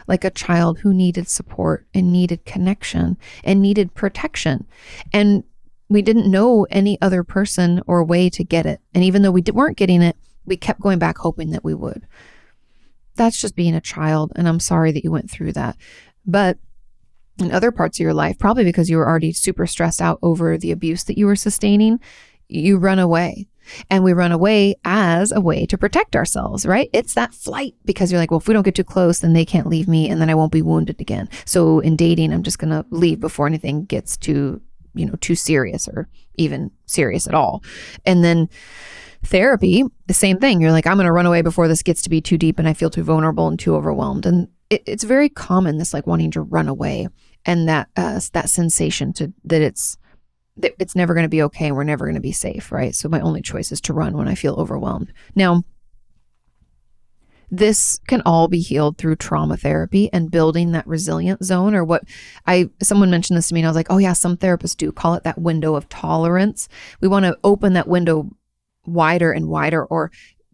like a child who needed support and needed connection and needed protection. And we didn't know any other person or way to get it. And even though we weren't getting it, we kept going back hoping that we would. That's just being a child. And I'm sorry that you went through that. But in other parts of your life, probably because you were already super stressed out over the abuse that you were sustaining, you run away. And we run away as a way to protect ourselves, right? It's that flight because you're like, well, if we don't get too close, then they can't leave me and then I won't be wounded again. So in dating, I'm just going to leave before anything gets too serious or even serious at all. And then therapy, the same thing. You're like, I'm going to run away before this gets to be too deep and I feel too vulnerable and too overwhelmed. And it's very common, this like wanting to run away and that sensation that it's never going to be okay and we're never going to be safe, right? So my only choice is to run when I feel overwhelmed. Now, this can all be healed through trauma therapy and building that resilient zone, or someone mentioned this to me and I was like, oh yeah, some therapists do call it that window of tolerance. We want to open that window wider and wider, or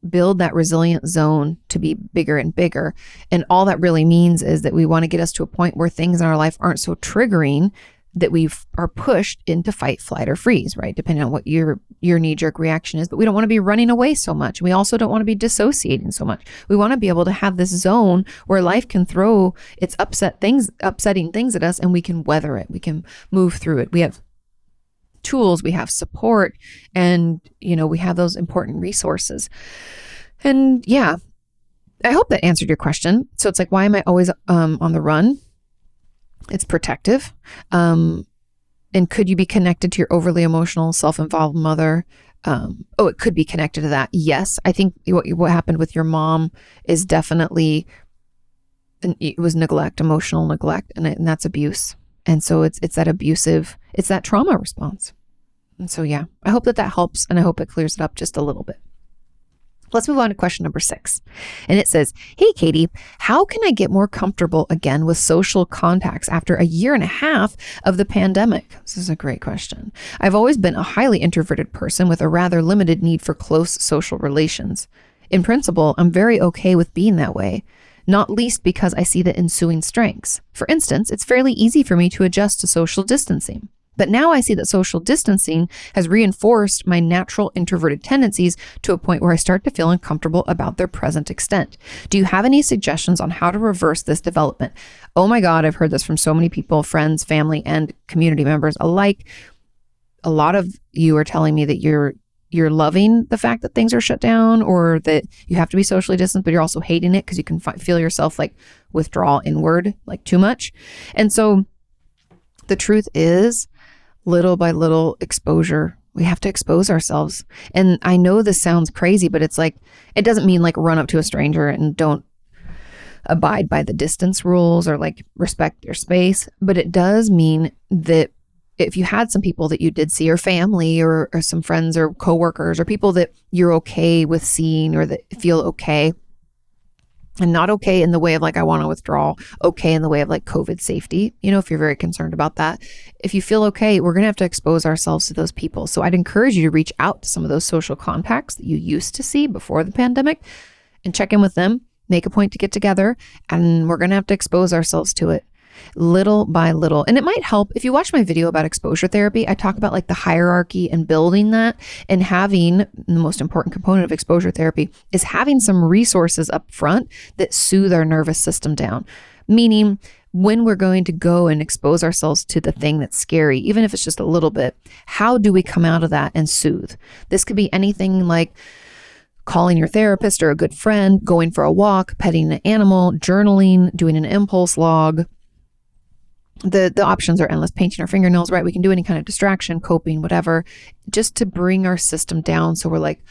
build that resilient zone to be bigger and bigger. And all that really means is that we want to get us to a point where things in our life aren't so triggering that we are pushed into fight, flight, or freeze, right? Depending on what your knee-jerk reaction is. But we don't want to be running away so much. We also don't want to be dissociating so much. We want to be able to have this zone where life can throw its upsetting things at us and we can weather it. We can move through it. We have tools, we have support, and we have those important resources. And yeah, I hope that answered your question. So it's like, why am I always on the run? It's protective. And could you be connected to your overly emotional, self-involved mother? It could be connected to that. Yes. I think what happened with your mom is definitely, it was neglect, emotional neglect, and that's abuse. And so it's that trauma response. And so, yeah, I hope that helps, and I hope it clears it up just a little bit. Let's move on to question number 6. And it says, hey, Kati, how can I get more comfortable again with social contacts after a year and a half of the pandemic? This is a great question. I've always been a highly introverted person with a rather limited need for close social relations. In principle, I'm very okay with being that way, not least because I see the ensuing strengths. For instance, it's fairly easy for me to adjust to social distancing. But now I see that social distancing has reinforced my natural introverted tendencies to a point where I start to feel uncomfortable about their present extent. Do you have any suggestions on how to reverse this development? Oh my God, I've heard this from so many people, friends, family, and community members alike. A lot of you are telling me that you're loving the fact that things are shut down, or that you have to be socially distant, but you're also hating it because you can feel yourself like withdraw inward, like too much. And so the truth is, little by little exposure, we have to expose ourselves. And I know this sounds crazy, but it's like, it doesn't mean like run up to a stranger and don't abide by the distance rules or like respect their space. But it does mean that if you had some people that you did see, or family, or some friends or coworkers, or people that you're okay with seeing, or that feel okay, and not okay in the way of like, I want to withdraw, okay in the way of like COVID safety, if you're very concerned about that. If you feel okay, we're going to have to expose ourselves to those people. So I'd encourage you to reach out to some of those social contacts that you used to see before the pandemic and check in with them, make a point to get together, and we're going to have to expose ourselves to it. little by little. And it might help if you watch my video about exposure therapy. I talk about like the hierarchy and building that, and having the most important component of exposure therapy is having some resources up front that soothe our nervous system down. Meaning, when we're going to go and expose ourselves to the thing that's scary, even if it's just a little bit, how do we come out of that and soothe? This could be anything like calling your therapist or a good friend, going for a walk, petting an animal, journaling, doing an impulse log. The options are endless. Painting our fingernails, right? We can do any kind of distraction, coping, whatever, just to bring our system down. So we're like,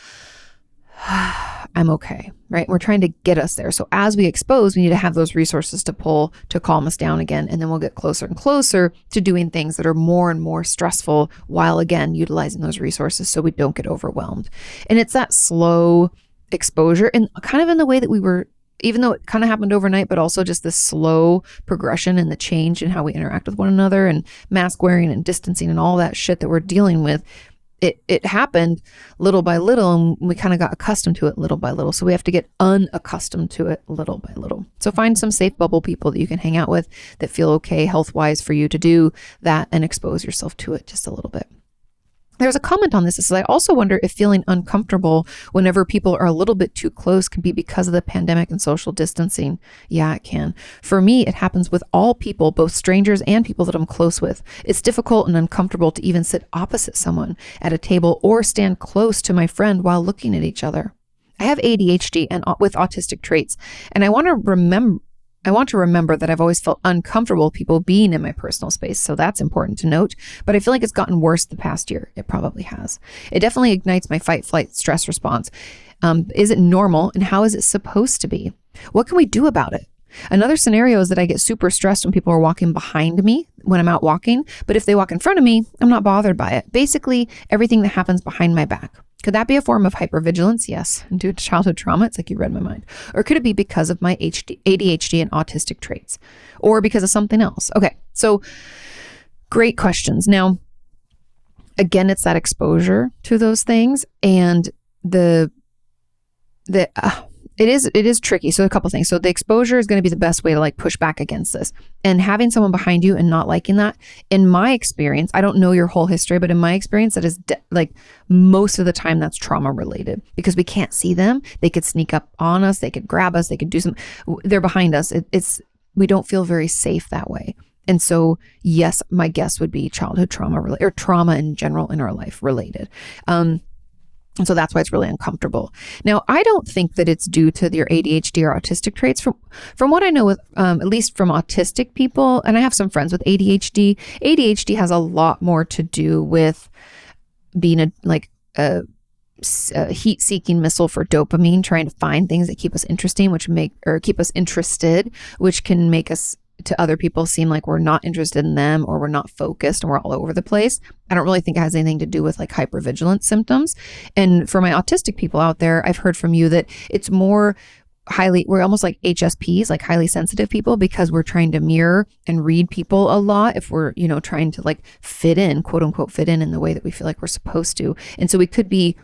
I'm okay, right? We're trying to get us there. So as we expose, we need to have those resources to pull to calm us down again. And then we'll get closer and closer to doing things that are more and more stressful, while again, utilizing those resources so we don't get overwhelmed. And it's that slow exposure, and kind of in the way that we were, even though it kind of happened overnight, but also just this slow progression and the change in how we interact with one another, and mask wearing and distancing and all that shit that we're dealing with. It happened little by little, and we kind of got accustomed to it little by little. So we have to get unaccustomed to it little by little. So find some safe bubble people that you can hang out with that feel okay health-wise for you to do that, and expose yourself to it just a little bit. There's a comment on this. It says, I also wonder if feeling uncomfortable whenever people are a little bit too close can be because of the pandemic and social distancing. Yeah, it can. For me, it happens with all people, both strangers and people that I'm close with. It's difficult and uncomfortable to even sit opposite someone at a table or stand close to my friend while looking at each other. I have ADHD and with autistic traits, and I want to remember that I've always felt uncomfortable with people being in my personal space. So that's important to note. But I feel like it's gotten worse the past year. It probably has. It definitely ignites my fight, flight, stress response. Is it normal? And how is it supposed to be? What can we do about it? Another scenario is that I get super stressed when people are walking behind me when I'm out walking. But if they walk in front of me, I'm not bothered by it. Basically, everything that happens behind my back. Could that be a form of hypervigilance? Yes. Due to childhood trauma? It's like you read my mind. Or could it be because of my ADHD and autistic traits? Or because of something else? Okay, so great questions. Now, again, it's that exposure to those things, and it is tricky. So a couple things. So the exposure is going to be the best way to like push back against this. And having someone behind you and not liking that, in my experience, I don't know your whole history, but in my experience, that is like most of the time that's trauma related, because we can't see them. They could sneak up on us. They could grab us. They could do some, they're behind us. We don't feel very safe that way. And so, yes, my guess would be childhood trauma related, or trauma in general in our life related. And so that's why it's really uncomfortable. Now, I don't think that it's due to your ADHD or autistic traits. From what I know, with at least from autistic people, and I have some friends with ADHD. ADHD has a lot more to do with being a heat-seeking missile for dopamine, trying to find things that keep us interesting, keep us interested, which can make us to other people seem like we're not interested in them, or we're not focused and we're all over the place. I don't really think it has anything to do with like hypervigilance symptoms. And for my autistic people out there, I've heard from you that it's more we're almost like HSPs, like highly sensitive people, because we're trying to mirror and read people a lot if we're, trying to like fit in, quote unquote, fit in the way that we feel like we're supposed to. And so we could be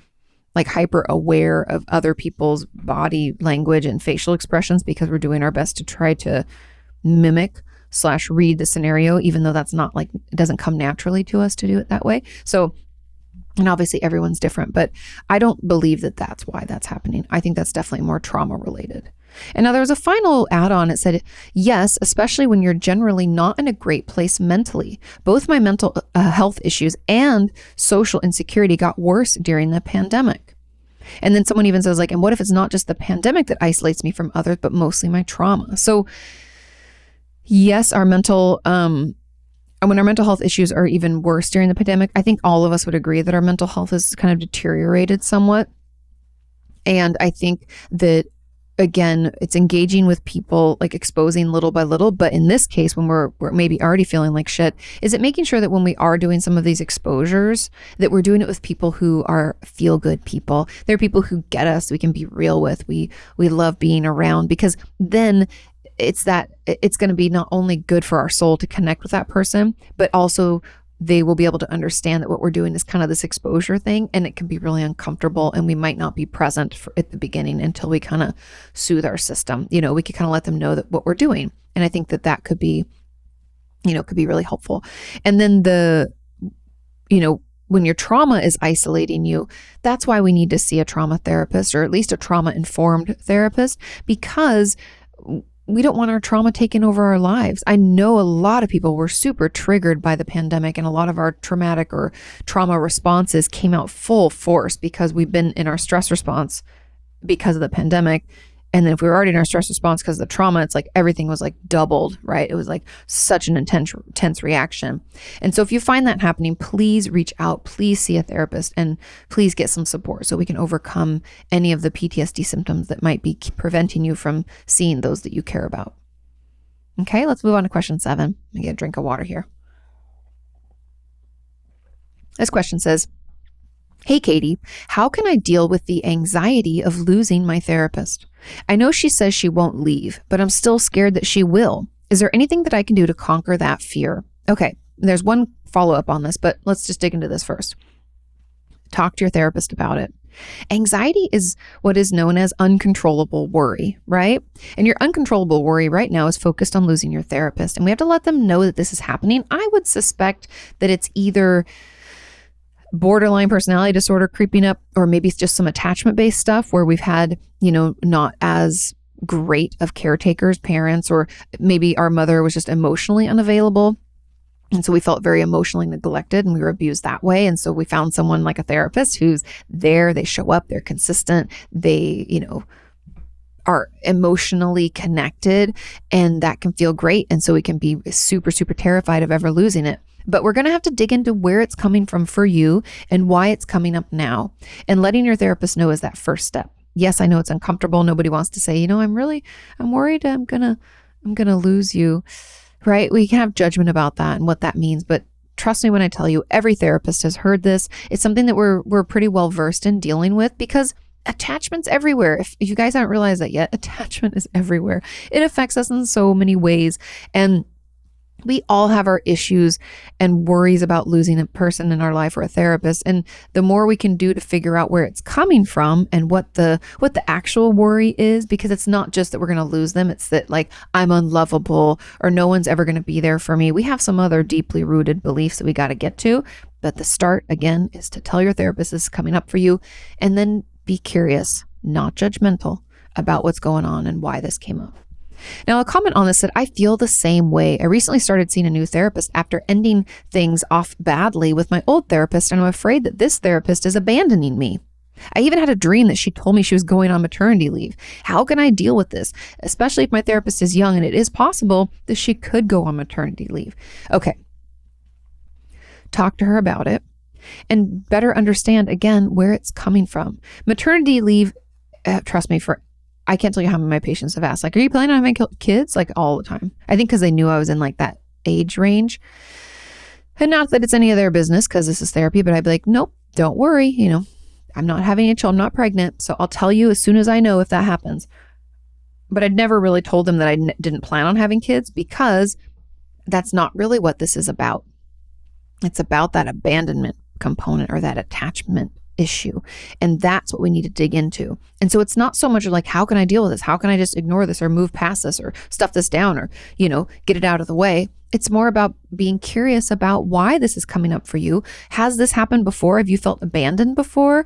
like hyper aware of other people's body language and facial expressions because we're doing our best to try to mimic/read the scenario, even though that's not like, it doesn't come naturally to us to do it that way. So, and obviously everyone's different, but I don't believe that that's why that's happening. I think that's definitely more trauma related. And now there was a final add-on. It said, yes, especially when you're generally not in a great place mentally. Both my mental health issues and social insecurity got worse during the pandemic. And then someone even says like, and what if it's not just the pandemic that isolates me from others, but mostly my trauma? So yes, when our mental health issues are even worse during the pandemic, I think all of us would agree that our mental health has kind of deteriorated somewhat. And I think that, again, it's engaging with people, like exposing little by little. But in this case, when we're maybe already feeling like shit, is it making sure that when we are doing some of these exposures, that we're doing it with people who are feel-good people. They're people who get us, we can be real with, we love being around, because then it's going to be not only good for our soul to connect with that person, but also they will be able to understand that what we're doing is kind of this exposure thing, and it can be really uncomfortable, and we might not be present at the beginning until we kind of soothe our system. We could kind of let them know that what we're doing. And I think that could be could be really helpful. And then when your trauma is isolating you, that's why we need to see a trauma therapist, or at least a trauma-informed therapist, because we don't want our trauma taking over our lives. I know a lot of people were super triggered by the pandemic, and a lot of our traumatic or trauma responses came out full force because we've been in our stress response because of the pandemic. And then if we were already in our stress response because of the trauma, it's like everything was like doubled, right? It was like such an intense reaction. And so if you find that happening, please reach out, please see a therapist, and please get some support so we can overcome any of the PTSD symptoms that might be preventing you from seeing those that you care about. Okay, let's move on to question 7. Let me get a drink of water here. This question says, "Hey, Kati, how can I deal with the anxiety of losing my therapist? I know she says she won't leave, but I'm still scared that she will. Is there anything that I can do to conquer that fear?" Okay, there's one follow-up on this, but let's just dig into this first. Talk to your therapist about it. Anxiety is what is known as uncontrollable worry, right? And your uncontrollable worry right now is focused on losing your therapist. And we have to let them know that this is happening. I would suspect that it's either borderline personality disorder creeping up, or maybe it's just some attachment-based stuff where we've had, not as great of caretakers, parents, or maybe our mother was just emotionally unavailable. And so we felt very emotionally neglected and we were abused that way. And so we found someone like a therapist who's there, they show up, they're consistent, they, are emotionally connected, and that can feel great. And so we can be super, super terrified of ever losing it. But we're going to have to dig into where it's coming from for you and why it's coming up now. And letting your therapist know is that first step. Yes, I know it's uncomfortable. Nobody wants to say, I'm worried I'm going to lose you, right? We can have judgment about that and what that means. But trust me when I tell you, every therapist has heard this. It's something that we're pretty well versed in dealing with, because attachment's everywhere. If you guys haven't realized that yet, attachment is everywhere. It affects us in so many ways. And we all have our issues and worries about losing a person in our life or a therapist. And the more we can do to figure out where it's coming from and what the actual worry is, because it's not just that we're going to lose them. It's that I'm unlovable or no one's ever going to be there for me. We have some other deeply rooted beliefs that we got to get to. But the start, again, is to tell your therapist this is coming up for you, and then be curious, not judgmental, about what's going on and why this came up. Now, a comment on this said, "I feel the same way. I recently started seeing a new therapist after ending things off badly with my old therapist, and I'm afraid that this therapist is abandoning me. I even had a dream that she told me she was going on maternity leave. How can I deal with this, especially if my therapist is young and it is possible that she could go on maternity leave?" Okay. Talk to her about it and better understand, again, where it's coming from. Maternity leave, trust me, I can't tell you how many of my patients have asked, are you planning on having kids? All the time. I think because they knew I was in that age range. And not that it's any of their business because this is therapy, but I'd be like, nope, don't worry. I'm not having a child, I'm not pregnant. So I'll tell you as soon as I know if that happens. But I'd never really told them that I didn't plan on having kids, because that's not really what this is about. It's about that abandonment component or that attachment issue. And that's what we need to dig into. And so it's not so much how can I deal with this? How can I just ignore this or move past this or stuff this down or, get it out of the way? It's more about being curious about why this is coming up for you. Has this happened before? Have you felt abandoned before?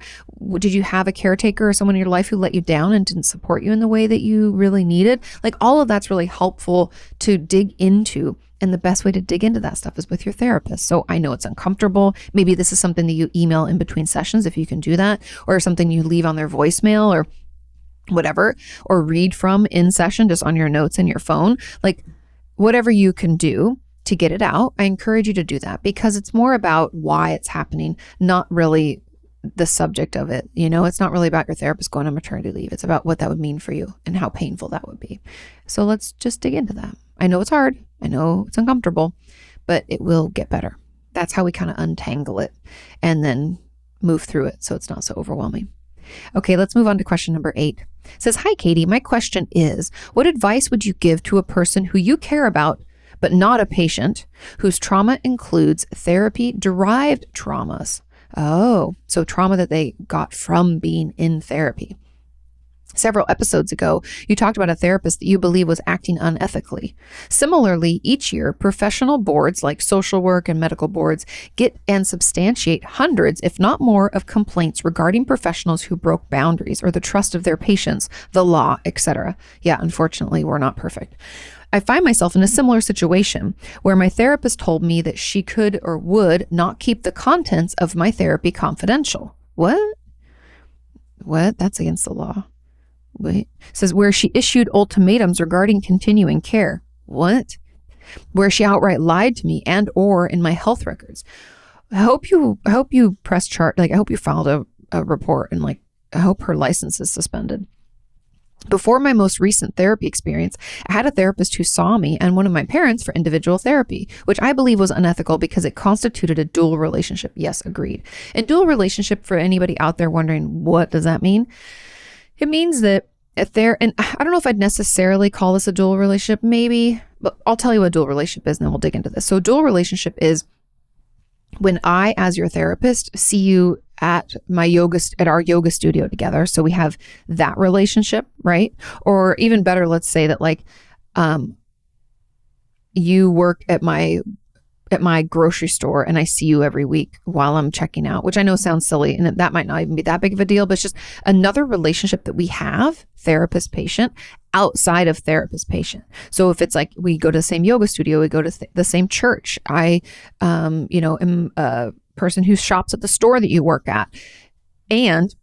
Did you have a caretaker or someone in your life who let you down and didn't support you in the way that you really needed? All of that's really helpful to dig into. And the best way to dig into that stuff is with your therapist. So I know it's uncomfortable. Maybe this is something that you email in between sessions if you can do that, or something you leave on their voicemail or whatever, or read from in session just on your notes in your phone. Whatever you can do to get it out, I encourage you to do that, because it's more about why it's happening, not really the subject of it. It's not really about your therapist going on maternity leave. It's about what that would mean for you and how painful that would be. So let's just dig into that. I know it's hard. I know it's uncomfortable, but it will get better. That's how we kind of untangle it and then move through it so it's not so overwhelming. Okay, let's move on to question number 8. It says, "Hi, Kati. My question is, what advice would you give to a person who you care about, but not a patient, whose trauma includes therapy-derived traumas?" Oh, so trauma that they got from being in therapy. Several episodes ago, you talked about a therapist that you believe was acting unethically. Similarly, each year, professional boards like social work and medical boards get and substantiate hundreds, if not more, of complaints regarding professionals who broke boundaries or the trust of their patients, the law, etc. Yeah, unfortunately, we're not perfect. I find myself in a similar situation where my therapist told me that she could or would not keep the contents of my therapy confidential. What? That's against the law. Wait. Says where she issued ultimatums regarding continuing care. What? Where she outright lied to me and or in my health records. I hope you press chart. Like, I hope you filed a report, and like, I hope her license is suspended. Before my most recent therapy experience, I had a therapist who saw me and one of my parents for individual therapy, which I believe was unethical because it constituted a dual relationship. Yes, agreed. And dual relationship, for anybody out there wondering, what does that mean? It means that and I don't know if I'd necessarily call this a dual relationship, maybe, but I'll tell you what a dual relationship is and then we'll dig into this. So a dual relationship is when I, as your therapist, see you at our yoga studio together. So we have that relationship, right? Or even better, let's say that like, you work at my grocery store and I see you every week while I'm checking out, which I know sounds silly and that might not even be that big of a deal, but it's just another relationship that we have, therapist patient, outside of therapist patient. So if it's like we go to the same yoga studio, we go to the same church, I am a person who shops at the store that you work at, and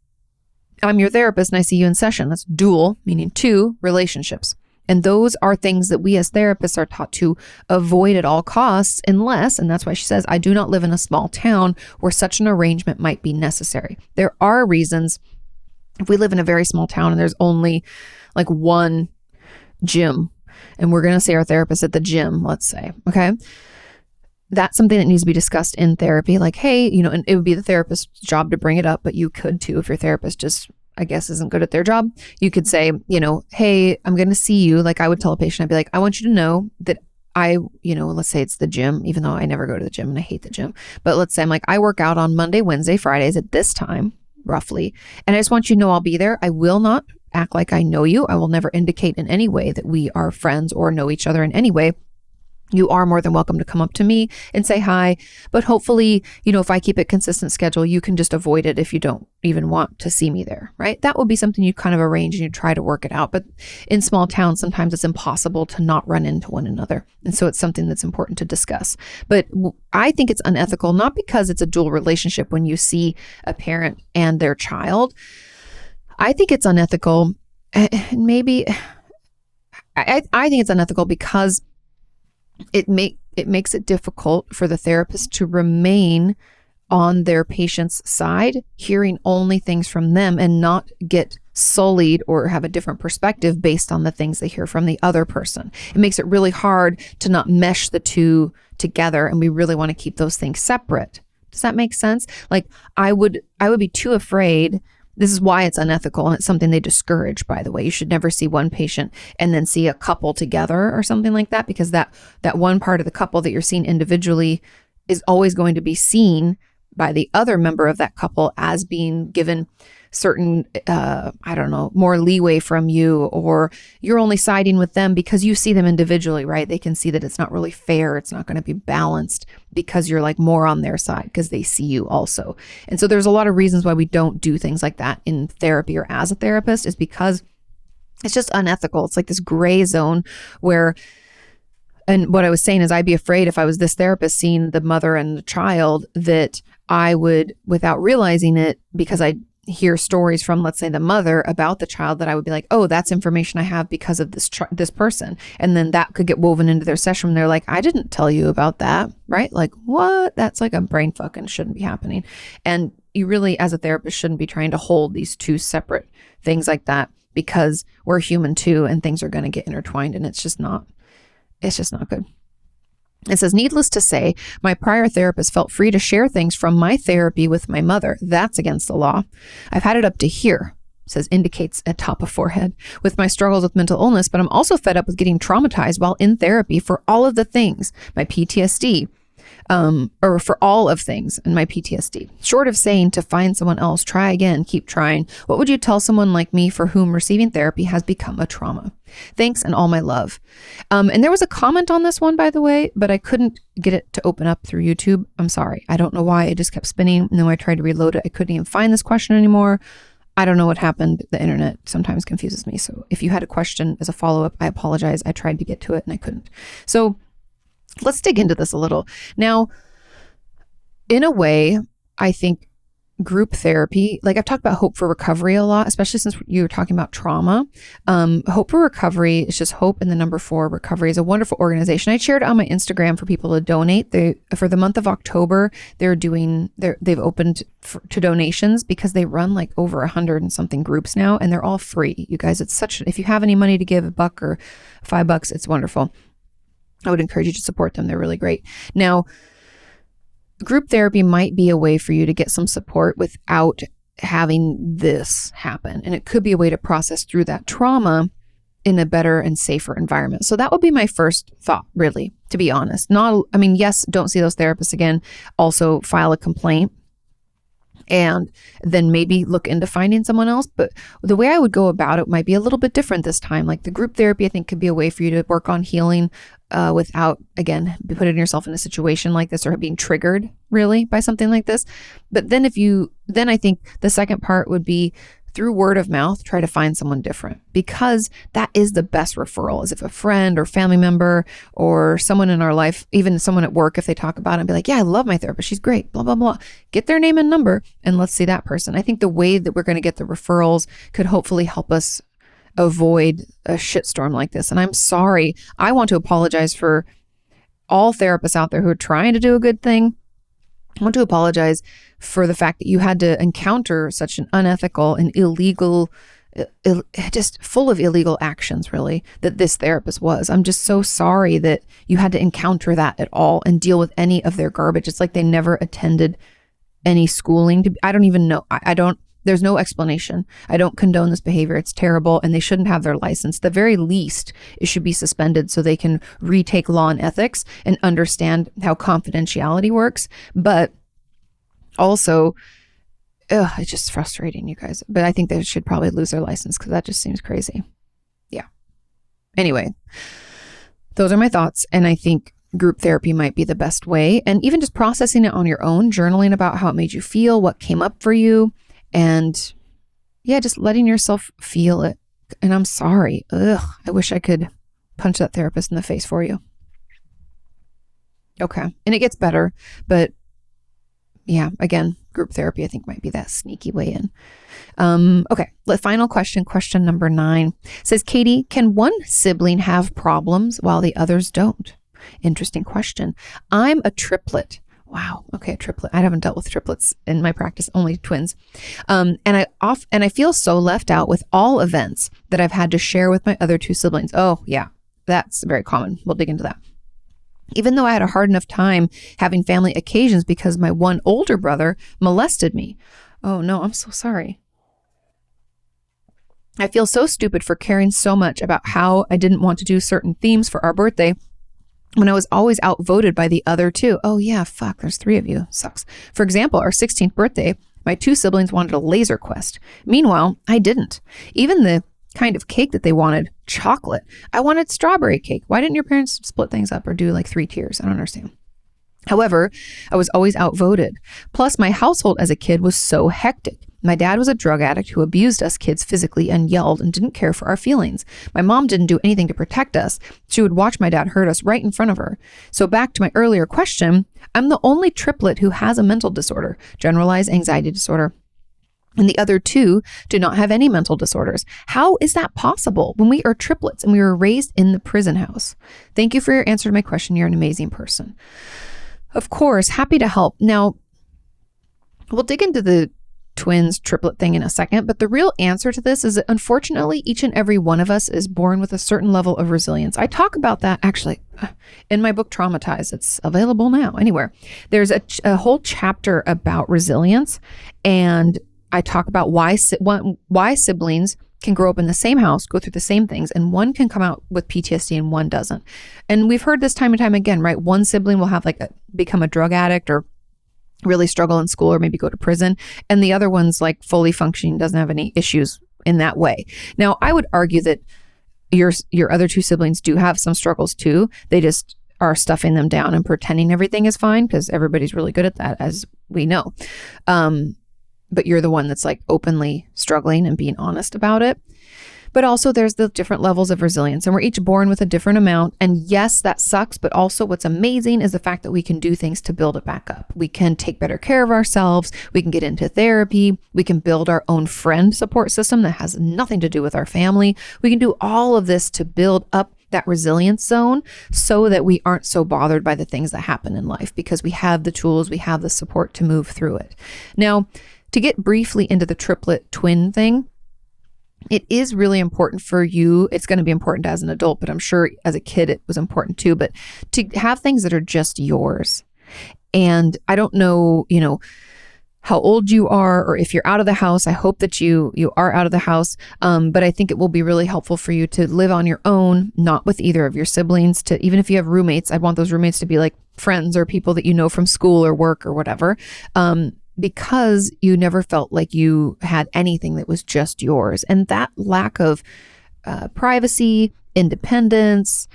I'm your therapist and I see you in session. That's dual, meaning two relationships. And those are things that we as therapists are taught to avoid at all costs unless, and that's why she says, I do not live in a small town where such an arrangement might be necessary. There are reasons. If we live in a very small town and there's only like one gym, and we're going to say our therapist at the gym, let's say, okay? That's something that needs to be discussed in therapy. Like, hey, and it would be the therapist's job to bring it up, but you could too, if your therapist just, I guess, isn't good at their job. You could say, hey, I'm going to see you. Like I would tell a patient, I'd be like, I want you to know that let's say it's the gym, even though I never go to the gym and I hate the gym. But let's say I'm like, I work out on Monday, Wednesday, Fridays at this time, roughly. And I just want you to know I'll be there. I will not act like I know you. I will never indicate in any way that we are friends or know each other in any way. You are more than welcome to come up to me and say hi. But hopefully, if I keep a consistent schedule, you can just avoid it if you don't even want to see me there, right? That would be something you kind of arrange and you try to work it out. But in small towns, sometimes it's impossible to not run into one another. And so it's something that's important to discuss. But I think it's unethical, not because it's a dual relationship when you see a parent and their child. I think it's unethical. Maybe I think it's unethical because it makes it difficult for the therapist to remain on their patient's side, hearing only things from them and not get sullied or have a different perspective based on the things they hear from the other person. It makes it really hard to not mesh the two together, and we really want to keep those things separate. Does that make sense? Like I would be too afraid. This is why it's unethical, and it's something they discourage, by the way. You should never see one patient and then see a couple together or something like that, because that one part of the couple that you're seeing individually is always going to be seen by the other member of that couple as being given certain, more leeway from you, or you're only siding with them because you see them individually, right? They can see that it's not really fair. It's not going to be balanced because you're like more on their side because they see you also. And so there's a lot of reasons why we don't do things like that in therapy or as a therapist, is because it's just unethical. It's like this gray zone where, and what I was saying is I'd be afraid if I was this therapist seeing the mother and the child that I would, without realizing it, because I hear stories from, let's say, the mother about the child, that I would be like, oh, that's information I have because of this person. And then that could get woven into their session. And they're like, I didn't tell you about that, right? Like, what? That's like a brain fuck and shouldn't be happening. And you really, as a therapist, shouldn't be trying to hold these two separate things like that, because we're human too, and things are going to get intertwined, and it's just not good. It says, needless to say, my prior therapist felt free to share things from my therapy with my mother. That's against the law. I've had it up to here, says indicates at top of forehead, with my struggles with mental illness, but I'm also fed up with getting traumatized while in therapy for all of the things, my PTSD, or for all of things in my PTSD. Short of saying to find someone else, try again, keep trying, what would you tell someone like me for whom receiving therapy has become a trauma? Thanks and all my love. And there was a comment on this one, by the way, but I couldn't get it to open up through YouTube. I'm sorry. I don't know why. It just kept spinning. And then when I tried to reload it, I couldn't even find this question anymore. I don't know what happened. The internet sometimes confuses me. So if you had a question as a follow-up, I apologize. I tried to get to it and I couldn't. So let's dig into this a little. Now, in a way, I think group therapy, like I've talked about Hope for Recovery a lot, especially since you were talking about trauma. Hope for Recovery is just hope and the number 4 recovery is a wonderful organization. I shared it on my Instagram for people to donate. For the month of October, they've opened to donations because they run like over 100 and something groups now, and they're all free. You guys, if you have any money to give, $1 or $5, it's wonderful. I would encourage you to support them. They're really great. Now, group therapy might be a way for you to get some support without having this happen. And it could be a way to process through that trauma in a better and safer environment. So that would be my first thought, really, to be honest. Yes, don't see those therapists again. Also, file a complaint and then maybe look into finding someone else. But the way I would go about it might be a little bit different this time. Like the group therapy, I think could be a way for you to work on healing without, again, putting yourself in a situation like this or being triggered really by something like this. But then I think the second part would be through word of mouth, try to find someone different, because that is the best referral. Is if a friend or family member or someone in our life, even someone at work, if they talk about it and be like, yeah, I love my therapist, she's great, blah, blah, blah. Get their name and number and let's see that person. I think the way that we're going to get the referrals could hopefully help us avoid a shitstorm like this. And I'm sorry. I want to apologize for all therapists out there who are trying to do a good thing. I want to apologize for the fact that you had to encounter such an unethical and illegal, just full of illegal actions, really, that this therapist was. I'm just so sorry that you had to encounter that at all and deal with any of their garbage. It's like they never attended any schooling. I don't even know. There's no explanation. I don't condone this behavior. It's terrible and they shouldn't have their license. The very least, it should be suspended so they can retake law and ethics and understand how confidentiality works. But also, it's just frustrating, you guys. But I think they should probably lose their license because that just seems crazy. Yeah. Anyway, those are my thoughts. And I think group therapy might be the best way. And even just processing it on your own, journaling about how it made you feel, what came up for you. And yeah, just letting yourself feel it. And I'm sorry. I wish I could punch that therapist in the face for you. Okay. And it gets better. But yeah, again, group therapy, I think might be that sneaky way in. Okay. The final question number 9 says, Kati, can one sibling have problems while the others don't? Interesting question. I'm a triplet. Wow. Okay. A triplet. I haven't dealt with triplets in my practice, only twins. And I feel so left out with all events that I've had to share with my other 2 siblings. Oh yeah, that's very common. We'll dig into that. Even though I had a hard enough time having family occasions because my one older brother molested me. Oh no, I'm so sorry. I feel so stupid for caring so much about how I didn't want to do certain themes for our birthday when I was always outvoted by the other 2. Oh yeah, fuck, there's 3 of you. Sucks. For example, our 16th birthday, my 2 siblings wanted a laser quest. Meanwhile, I didn't. Even the kind of cake that they wanted, chocolate. I wanted strawberry cake. Why didn't your parents split things up or do like 3 tiers? I don't understand. However, I was always outvoted. Plus, my household as a kid was so hectic. My dad was a drug addict who abused us kids physically and yelled and didn't care for our feelings. My mom didn't do anything to protect us. She would watch my dad hurt us right in front of her. So back to my earlier question, I'm the only triplet who has a mental disorder, generalized anxiety disorder. And the other 2 do not have any mental disorders. How is that possible when we are triplets and we were raised in the prison house? Thank you for your answer to my question. You're an amazing person. Of course, happy to help. Now, we'll dig into the twins triplet thing in a second, but the real answer to this is that unfortunately, each and every one of us is born with a certain level of resilience. I talk about that actually in my book, Traumatized. It's available now anywhere. There's a whole chapter about resilience, and I talk about why siblings can grow up in the same house, go through the same things, and one can come out with PTSD and one doesn't. And we've heard this time and time again, right? One sibling will have become a drug addict or really struggle in school or maybe go to prison. And the other one's like fully functioning, doesn't have any issues in that way. Now, I would argue that your other two siblings do have some struggles too. They just are stuffing them down and pretending everything is fine because everybody's really good at that, as we know. But you're the one that's like openly struggling and being honest about it. But also there's the different levels of resilience, and we're each born with a different amount. And yes, that sucks. But also what's amazing is the fact that we can do things to build it back up. We can take better care of ourselves. We can get into therapy. We can build our own friend support system that has nothing to do with our family. We can do all of this to build up that resilience zone so that we aren't so bothered by the things that happen in life, because we have the tools, we have the support to move through it. Now, to get briefly into the triplet twin thing, it is really important for you. It's going to be important as an adult, but I'm sure as a kid it was important too, but to have things that are just yours. And I don't know, how old you are, or if you're out of the house. I hope that you are out of the house. But I think it will be really helpful for you to live on your own, not with either of your siblings. To even if you have roommates, I'd want those roommates to be like friends or people that you know from school or work or whatever. Because you never felt like you had anything that was just yours. And that lack of privacy, independence,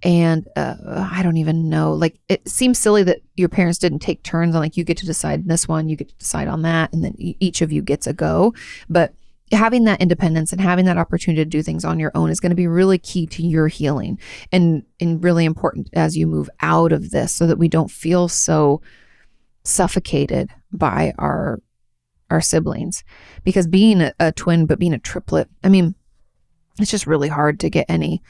and I don't even know, like it seems silly that your parents didn't take turns on like, you get to decide this one, you get to decide on that, and then each of you gets a go. But having that independence and having that opportunity to do things on your own is going to be really key to your healing and really important as you move out of this, so that we don't feel so suffocated by our siblings. Because being a twin, but being a triplet, I mean, it's just really hard to get any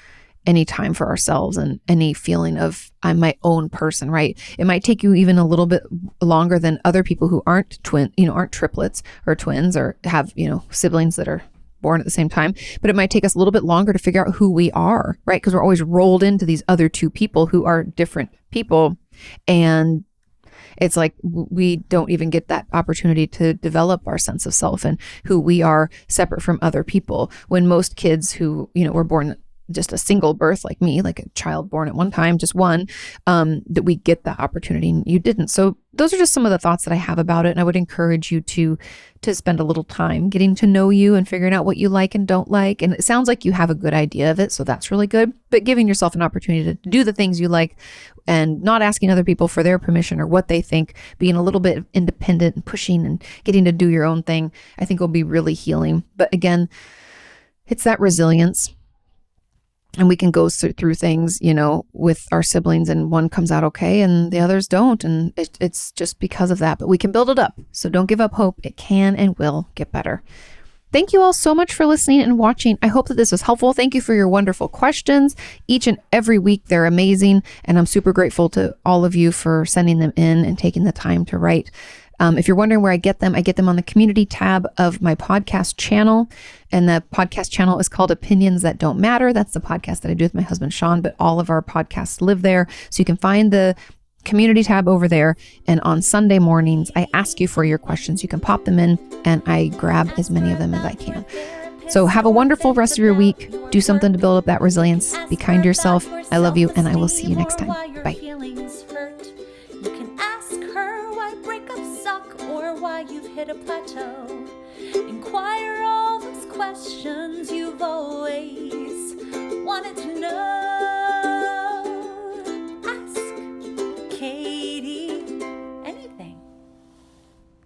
time for ourselves and any feeling of I'm my own person, right? It might take you even a little bit longer than other people who aren't aren't triplets or twins or have, siblings that are born at the same time, but it might take us a little bit longer to figure out who we are, right? Because we're always rolled into these other two people who are different people. And it's like we don't even get that opportunity to develop our sense of self and who we are separate from other people. When most kids who, were born just a single birth like me, like a child born at one time, just one, that we get that opportunity and you didn't. So those are just some of the thoughts that I have about it. And I would encourage you to spend a little time getting to know you and figuring out what you like and don't like. And it sounds like you have a good idea of it. So that's really good. But giving yourself an opportunity to do the things you like and not asking other people for their permission or what they think, being a little bit independent and pushing and getting to do your own thing, I think will be really healing. But again, it's that resilience. And we can go through things, with our siblings, and one comes out okay and the others don't. And it's just because of that. But we can build it up. So don't give up hope. It can and will get better. Thank you all so much for listening and watching. I hope that this was helpful. Thank you for your wonderful questions. Each and every week, they're amazing. And I'm super grateful to all of you for sending them in and taking the time to write. If you're wondering where I get them on the community tab of my podcast channel. And the podcast channel is called Opinions That Don't Matter. That's the podcast that I do with my husband, Sean, but all of our podcasts live there. So you can find the community tab over there. And on Sunday mornings, I ask you for your questions. You can pop them in and I grab as many of them as I can. So have a wonderful rest of your week. Do something to build up that resilience. Be kind to yourself. I love you, and I will see you next time. Bye. Why you've hit a plateau. Inquire all those questions you've always wanted to know.